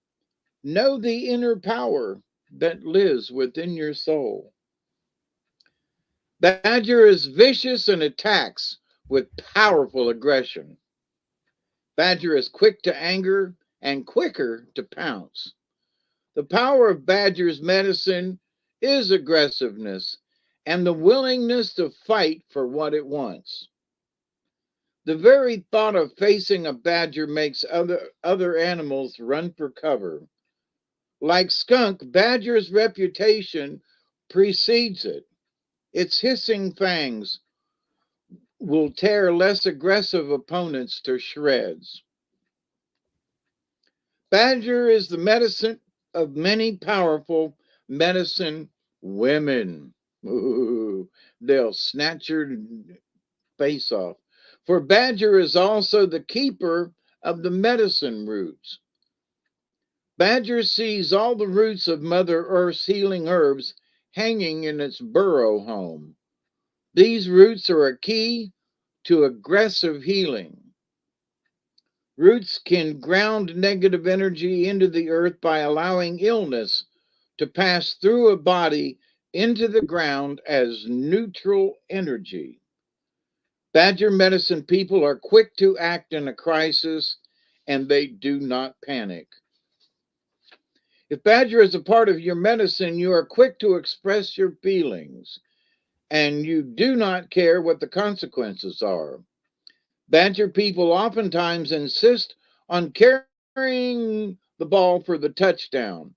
Speaker 2: know the inner power that lives within your soul. Badger is vicious and attacks with powerful aggression. Badger is quick to anger and quicker to pounce. The power of Badger's medicine is aggressiveness and the willingness to fight for what it wants. The very thought of facing a badger makes other animals run for cover. Like skunk, badger's reputation precedes it. Its hissing fangs will tear less aggressive opponents to shreds. Badger is the medicine of many powerful medicine women. Ooh, they'll snatch your face off. For Badger is also the keeper of the medicine roots. Badger sees all the roots of Mother Earth's healing herbs hanging in its burrow home. These roots are a key to aggressive healing. Roots can ground negative energy into the earth by allowing illness to pass through a body into the ground as neutral energy. Badger medicine people are quick to act in a crisis and they do not panic. If Badger is a part of your medicine, you are quick to express your feelings and you do not care what the consequences are. Badger people oftentimes insist on carrying the ball for the touchdown.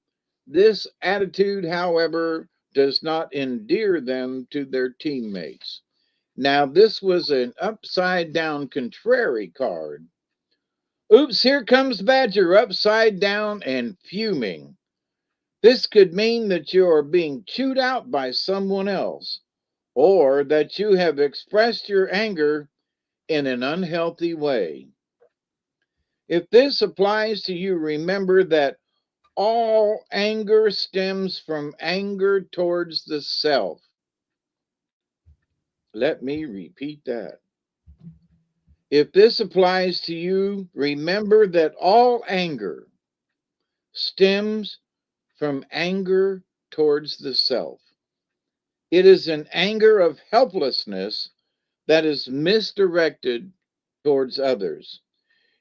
Speaker 2: This attitude, however, does not endear them to their teammates. Now, this was an upside down contrary card. Oops, here comes Badger upside down and fuming. This could mean that you are being chewed out by someone else, or that you have expressed your anger in an unhealthy way. If this applies to you, remember that all anger stems from anger towards the self. Let me repeat that. If this applies to you, remember that all anger stems from anger towards the self. It is an anger of helplessness that is misdirected towards others.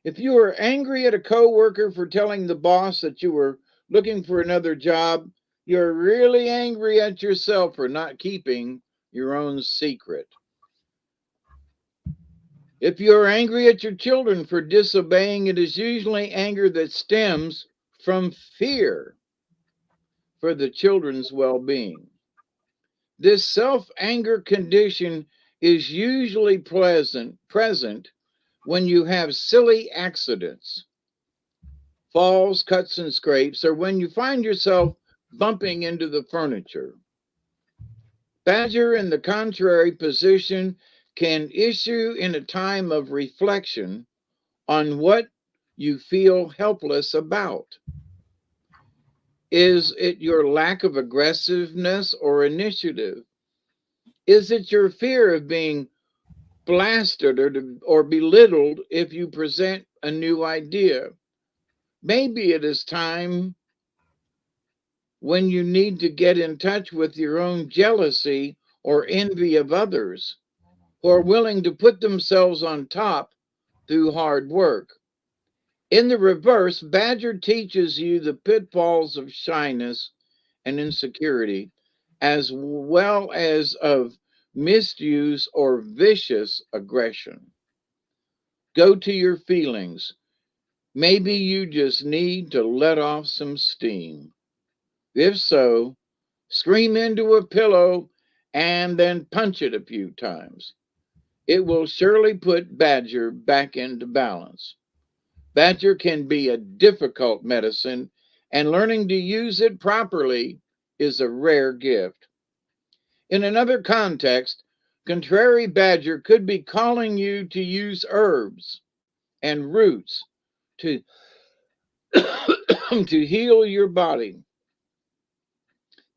Speaker 2: If you are angry at a coworker for telling the boss that you were looking for another job, you're really angry at yourself for not keeping your own secret. If you're angry at your children for disobeying, it is usually anger that stems from fear for the children's well being. This self anger condition is usually present when you have silly accidents, falls, cuts, and scrapes, or when you find yourself bumping into the furniture. Badger, in the contrary position, can issue in a time of reflection on what you feel helpless about. Is it your lack of aggressiveness or initiative? Is it your fear of being blasted or belittled if you present a new idea? Maybe it is time when you need to get in touch with your own jealousy or envy of others who are willing to put themselves on top through hard work. In the reverse, Badger teaches you the pitfalls of shyness and insecurity, as well as of misuse or vicious aggression. Go to your feelings. Maybe you just need to let off some steam. If so, scream into a pillow and then punch it a few times. It will surely put Badger back into balance. Badger can be a difficult medicine, and learning to use it properly is a rare gift. In another context, contrary Badger could be calling you to use herbs and roots to, to heal your body.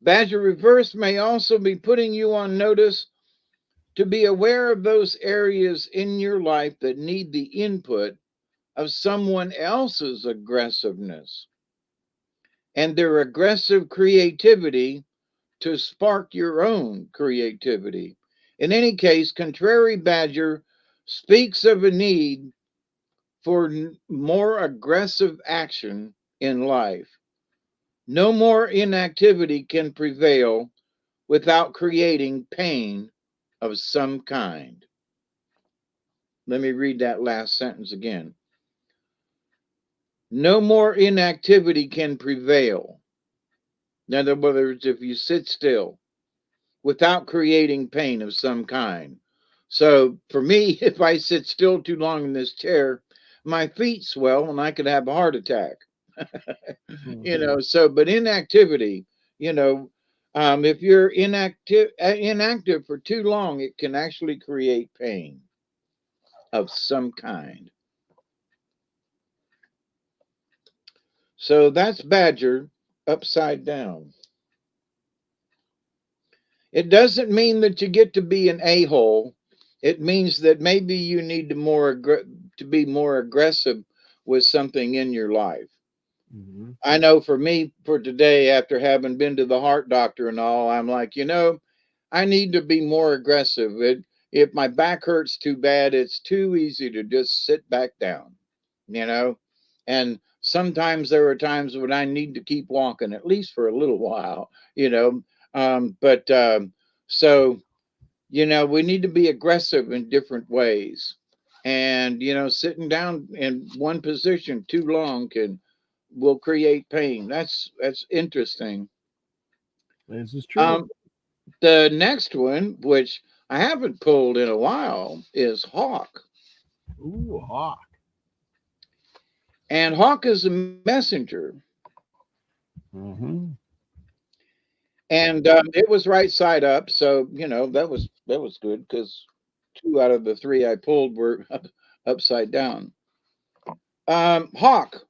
Speaker 2: Badger reverse may also be putting you on notice to be aware of those areas in your life that need the input of someone else's aggressiveness and their aggressive creativity to spark your own creativity. In any case, contrary Badger speaks of a need for more aggressive action in life. No more inactivity can prevail without creating pain of some kind. Let me read that last sentence again. No more inactivity can prevail. In other words, if you sit still without creating pain of some kind. So for me, if I sit still too long in this chair, my feet swell and I could have a heart attack. But inactivity, if you're inactive for too long, it can actually create pain of some kind. So that's Badger upside down. It doesn't mean that you get to be an a-hole. It means that maybe you need to be more aggressive with something in your life. Mm-hmm. I know for me, for today, after having been to the heart doctor and all, I'm like, I need to be more aggressive. If my back hurts too bad, it's too easy to just sit back down, And sometimes there are times when I need to keep walking, at least for a little while, So, we need to be aggressive in different ways. And, sitting down in one position too long will create pain. That's interesting.
Speaker 1: This is true.
Speaker 2: The next one, which I haven't pulled in a while, is Hawk.
Speaker 1: Ooh, Hawk.
Speaker 2: And Hawk is a messenger.
Speaker 1: Mm-hmm.
Speaker 2: And it was right side up, so that was good because 2 out of the 3 I pulled were upside down. Hawk,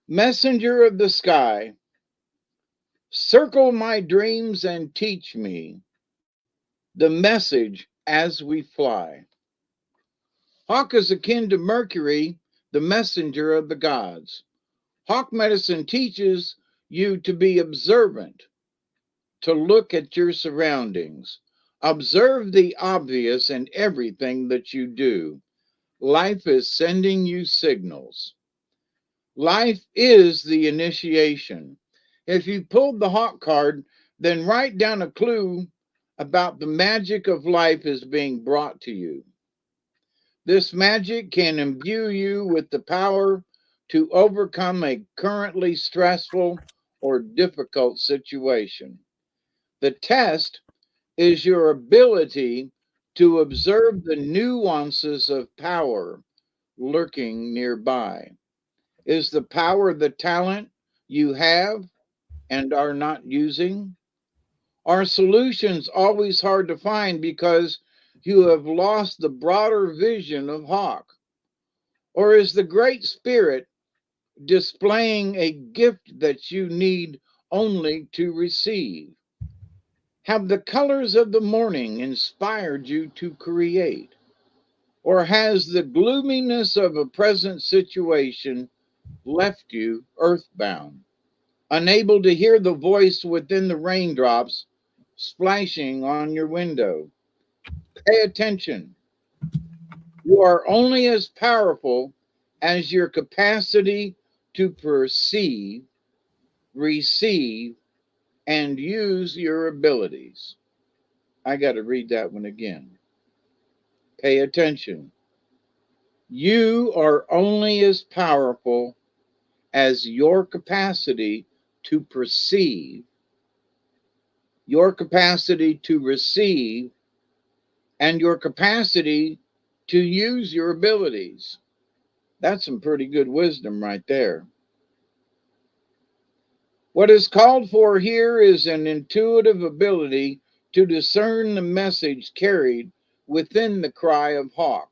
Speaker 2: messenger of the sky, circle my dreams and teach me the message as we fly. Hawk is akin to Mercury, the messenger of the gods. Hawk medicine teaches you to be observant, to look at your surroundings. Observe the obvious in everything that you do. Life is sending you signals. Life is the initiation. If you pulled the Hawk card, then write down a clue about the magic of life is being brought to you. This magic can imbue you with the power to overcome a currently stressful or difficult situation. The test is your ability to observe the nuances of power lurking nearby. Is the power the talent you have and are not using? Are solutions always hard to find because you have lost the broader vision of Hawk? Or is the Great Spirit displaying a gift that you need only to receive? Have the colors of the morning inspired you to create? Or has the gloominess of a present situation left you earthbound, unable to hear the voice within the raindrops splashing on your window? Pay attention. You are only as powerful as your capacity to perceive, receive, and use your abilities. I got to read that one again. Pay attention. You are only as powerful as your capacity to perceive, your capacity to receive, and your capacity to use your abilities. That's some pretty good wisdom right there. What is called for here is an intuitive ability to discern the message carried within the cry of Hawk.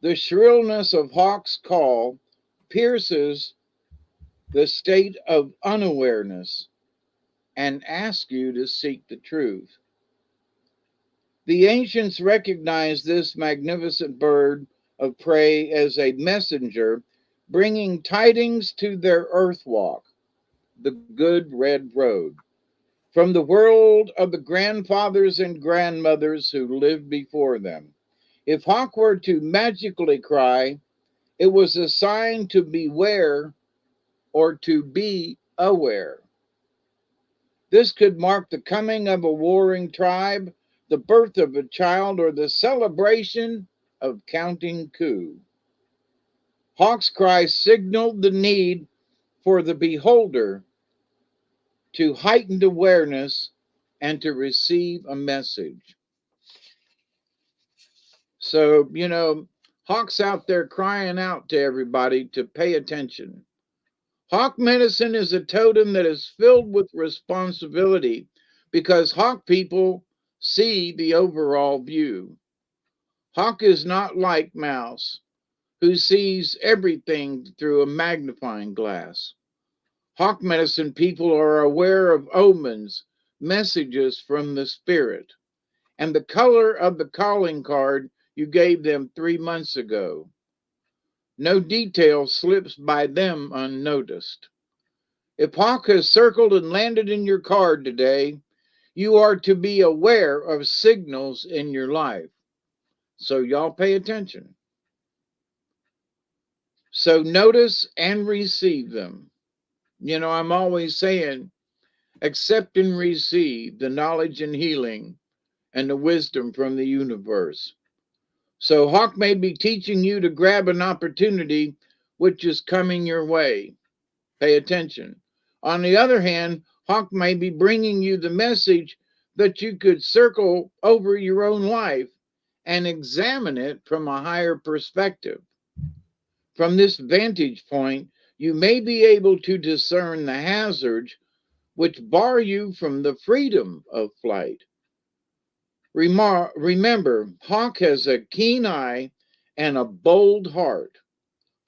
Speaker 2: The shrillness of Hawk's call pierces the state of unawareness and asks you to seek the truth. The ancients recognized this magnificent bird of prey as a messenger bringing tidings to their earth walk, the good red road, from the world of the grandfathers and grandmothers who lived before them. If Hawk were to magically cry, it was a sign to beware or to be aware. This could mark the coming of a warring tribe, the birth of a child, or the celebration of counting coup. Hawk's cry signaled the need for the beholder to heightened awareness and to receive a message. So, Hawk's out there crying out to everybody to pay attention. Hawk medicine is a totem that is filled with responsibility because Hawk people see the overall view. Hawk is not like Mouse, who sees everything through a magnifying glass. Hawk medicine people are aware of omens, messages from the spirit, and the color of the calling card you gave them 3 months ago. No detail slips by them unnoticed. If Hawk has circled and landed in your card today, you are to be aware of signals in your life. So y'all pay attention. So notice and receive them. I'm always saying, accept and receive the knowledge and healing and the wisdom from the universe. So Hawk may be teaching you to grab an opportunity which is coming your way. Pay attention. On the other hand, Hawk may be bringing you the message that you could circle over your own life and examine it from a higher perspective. From this vantage point, you may be able to discern the hazards which bar you from the freedom of flight. Remember, Hawk has a keen eye and a bold heart,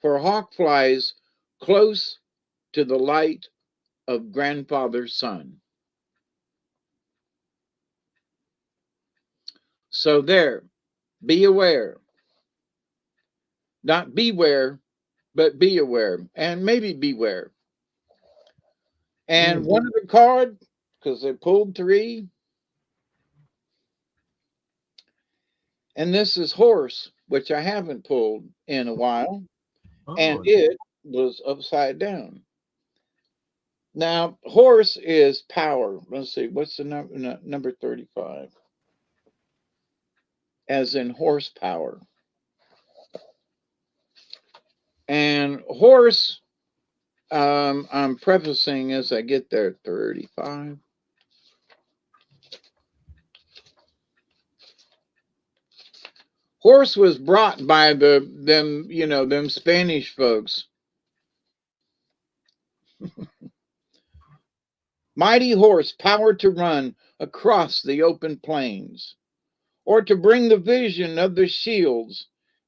Speaker 2: for Hawk flies close to the light of grandfather's son. So there, be aware. Not beware, but be aware. And maybe beware. And one of the card, because they pulled 3. And this is horse, which I haven't pulled in a while. And it was upside down. Now, horse is power. Let's see, what's the number 35? As in horsepower. And horse, I'm prefacing as I get there, 35. Horse was brought by them Spanish folks. Mighty horse, power to run across the open plains. or to bring the vision of the shields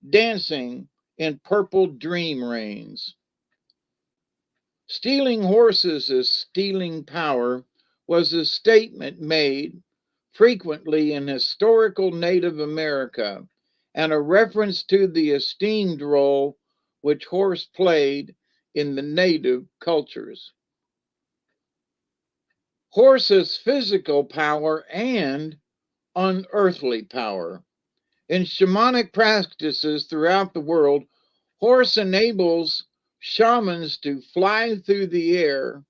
Speaker 2: dancing in purple dream rains. Stealing horses as stealing power was a statement made frequently in historical Native America and a reference to the esteemed role which horse played in the native cultures. Horses' physical power and unearthly power. In shamanic practices throughout the world, horse enables shamans to fly through the air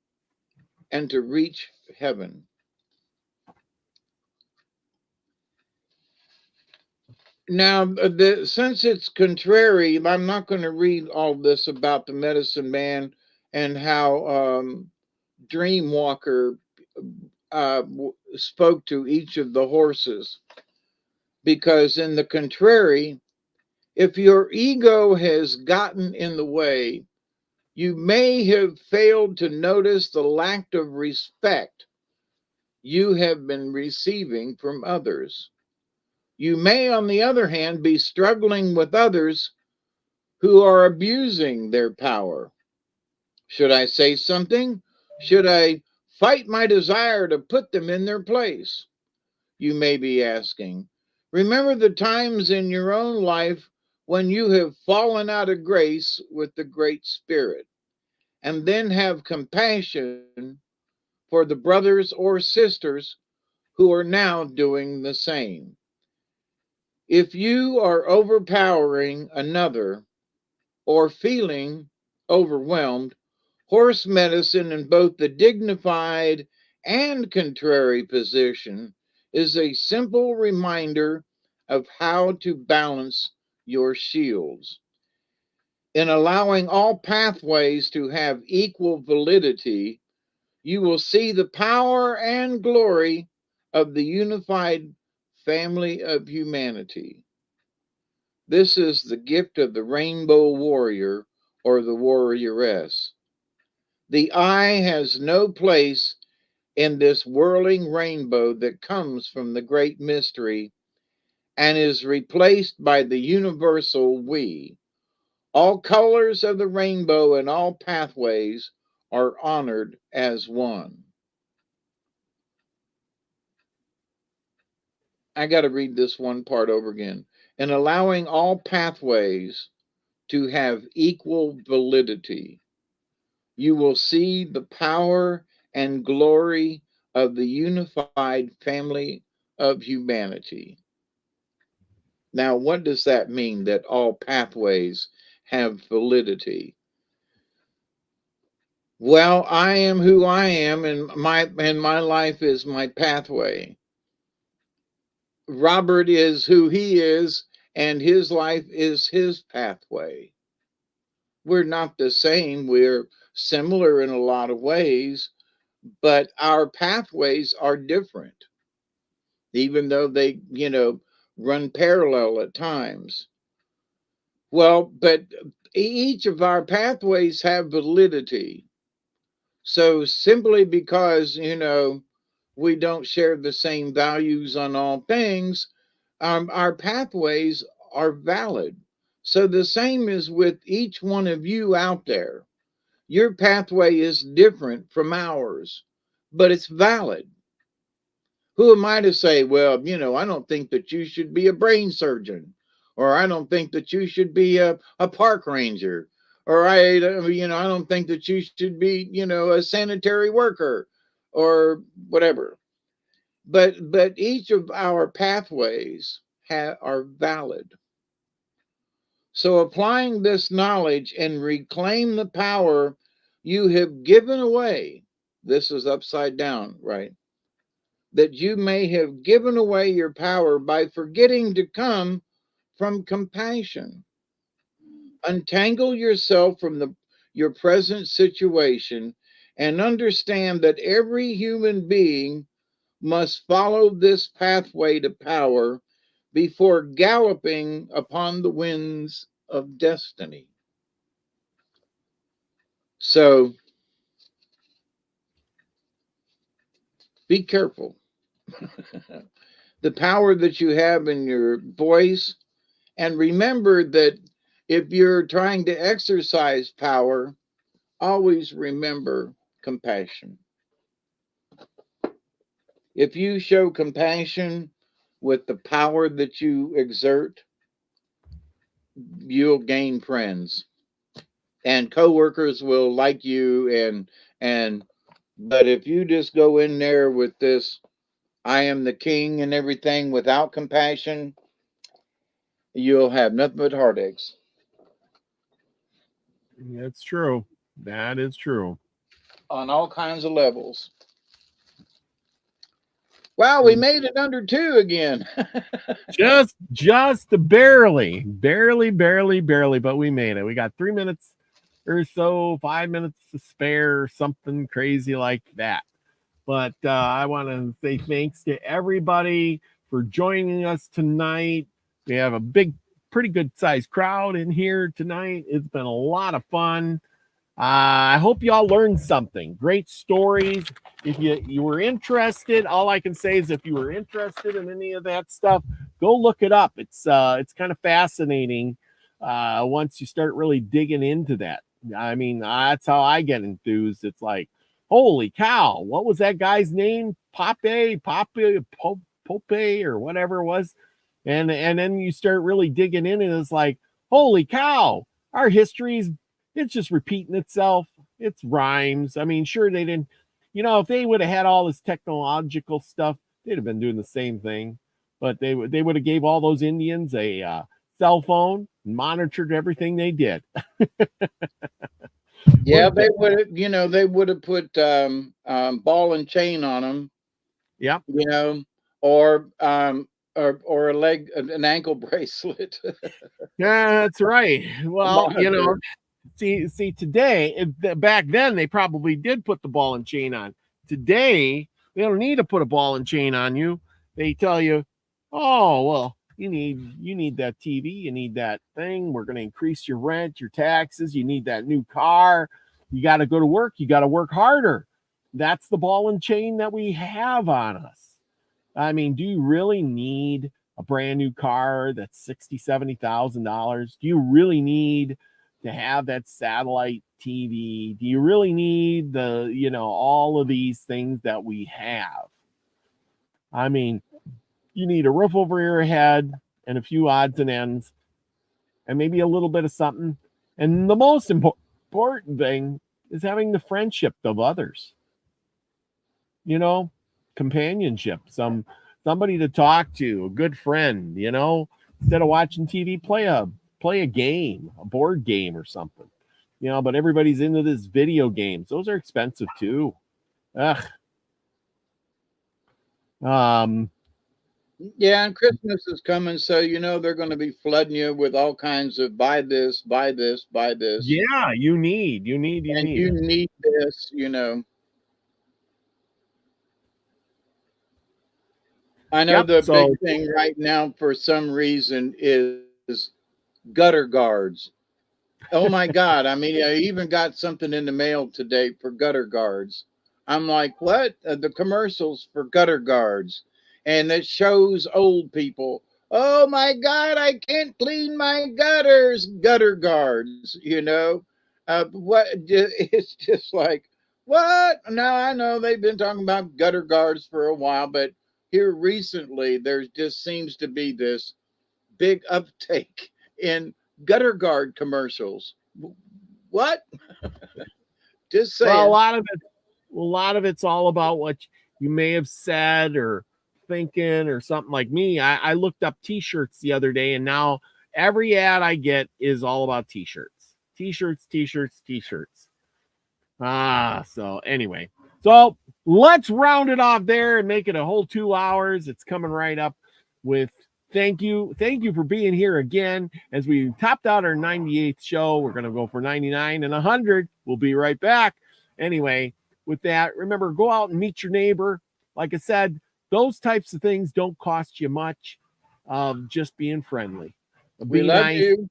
Speaker 2: and to reach heaven. Now, since it's contrary, I'm not going to read all this about the medicine man and how Dreamwalker spoke to each of the horses. Because, in the contrary, if your ego has gotten in the way, you may have failed to notice the lack of respect you have been receiving from others. You may, on the other hand, be struggling with others who are abusing their power. Should I say something? Should I fight my desire to put them in their place? You may be asking. Remember the times in your own life when you have fallen out of grace with the Great Spirit, and then have compassion for the brothers or sisters who are now doing the same. If you are overpowering another or feeling overwhelmed, horse medicine in both the dignified and contrary position is a simple reminder of how to balance your shields. In allowing all pathways to have equal validity, you will see the power and glory of the unified family of humanity. This is the gift of the rainbow warrior or the warrioress. The eye has no place in this whirling rainbow that comes from the great mystery and is replaced by the universal we. All colors of the rainbow and all pathways are honored as one. I got to read this one part over again. In allowing all pathways to have equal validity, you will see the power and glory of the unified family of humanity. Now, what does that mean that all pathways have validity? Well, I am who I am, and my life is my pathway. Robert is who he is, and his life is his pathway. We're not the same. We're similar in a lot of ways, but our pathways are different, even though they, run parallel at times. Well, but each of our pathways have validity. So simply because, we don't share the same values on all things, our pathways are valid. So the same is with each one of you out there. Your pathway is different from ours, but it's valid. Who am I to say, well, I don't think that you should be a brain surgeon, or I don't think that you should be a park ranger, or I don't think that you should be, a sanitary worker, or whatever. But each of our pathways are valid. So applying this knowledge and reclaim the power you have given away. This is upside down, right? That you may have given away your power by forgetting to come from compassion. Untangle yourself from your present situation and understand that every human being must follow this pathway to power before galloping upon the winds of destiny. So be careful. the power that you have in your voice. And remember that if you're trying to exercise power, always remember compassion. If you show compassion with the power that you exert, you'll gain friends, and coworkers will like you. And but if you just go in there with this I am the king and everything without compassion, you'll have nothing but heartaches
Speaker 1: That's true. That is true.
Speaker 2: on all kinds of levels. Wow, we made it under 2 again.
Speaker 1: Just barely, barely, but we made it. We got 3 minutes or so, 5 minutes to spare, something crazy like that. But I want to say thanks to everybody for joining us tonight. We have a pretty good sized crowd in here tonight. It's been a lot of fun. I hope y'all learned something. Great stories. If you were interested, all I can say is if you were interested in any of that stuff, go look it up. It's kind of fascinating once you start really digging into that. I mean, that's how I get enthused. It's like, holy cow, what was that guy's name? Pope, or whatever it was. And then you start really digging in, and it's like, holy cow, our history's it's just repeating itself. It's rhymes. I mean, sure, they didn't, if they would have had all this technological stuff, they'd have been doing the same thing. But they would have gave all those Indians a cell phone and monitored everything they did.
Speaker 2: Yeah, they would have, they would have put ball and chain on them.
Speaker 1: Yeah.
Speaker 2: Or a leg, an ankle bracelet.
Speaker 1: Yeah, that's right. Well, see today, back then they probably did put the ball and chain on. Today they don't need to put a ball and chain on you. They tell you, oh well, you need that TV, you need that thing, we're going to increase your rent, your taxes, you need that new car, you got to go to work, you got to work harder. That's the ball and chain that we have on us. I mean, do you really need a brand new car that's $60,000-$70,000? Do you really need to have that satellite TV? Do you really need all of these things that we have? I mean, you need a roof over your head and a few odds and ends and maybe a little bit of something. And the most important thing is having the friendship of others. Companionship, somebody to talk to, a good friend, instead of watching TV, play a game, a board game or something, but everybody's into this video games. Those are expensive too. Ugh.
Speaker 2: Yeah, and Christmas is coming, so they're going to be flooding you with all kinds of buy this, buy this, buy this.
Speaker 1: Yeah, you need
Speaker 2: this, I know the big thing right now for some reason is gutter guards. Oh my God. I mean, I even got something in the mail today for gutter guards. I'm like, what? The commercials for gutter guards. And it shows old people. Oh my God, I can't clean my gutters. Gutter guards, what? It's just like, what? Now I know they've been talking about gutter guards for a while, but here recently, there just seems to be this big uptake in gutter guard commercials. What? Just saying.
Speaker 1: Well, a lot of it's all about what you may have said or thinking or something. Like me, I looked up t-shirts the other day, and now every ad I get is all about t-shirts. So anyway, so let's round it off there and make it a whole 2 hours. It's coming right up with thank you for being here again. As we topped out our 98th show, we're going to go for 99 and 100. We'll be right back. Anyway, with that, remember, go out and meet your neighbor. Like I said, those types of things don't cost you much. Just being friendly.
Speaker 2: We love nice. You.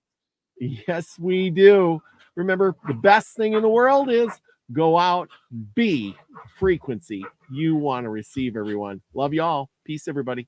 Speaker 1: Yes, we do. Remember, the best thing in the world is go out, be frequency you want to receive, everyone. Love y'all. Peace, everybody.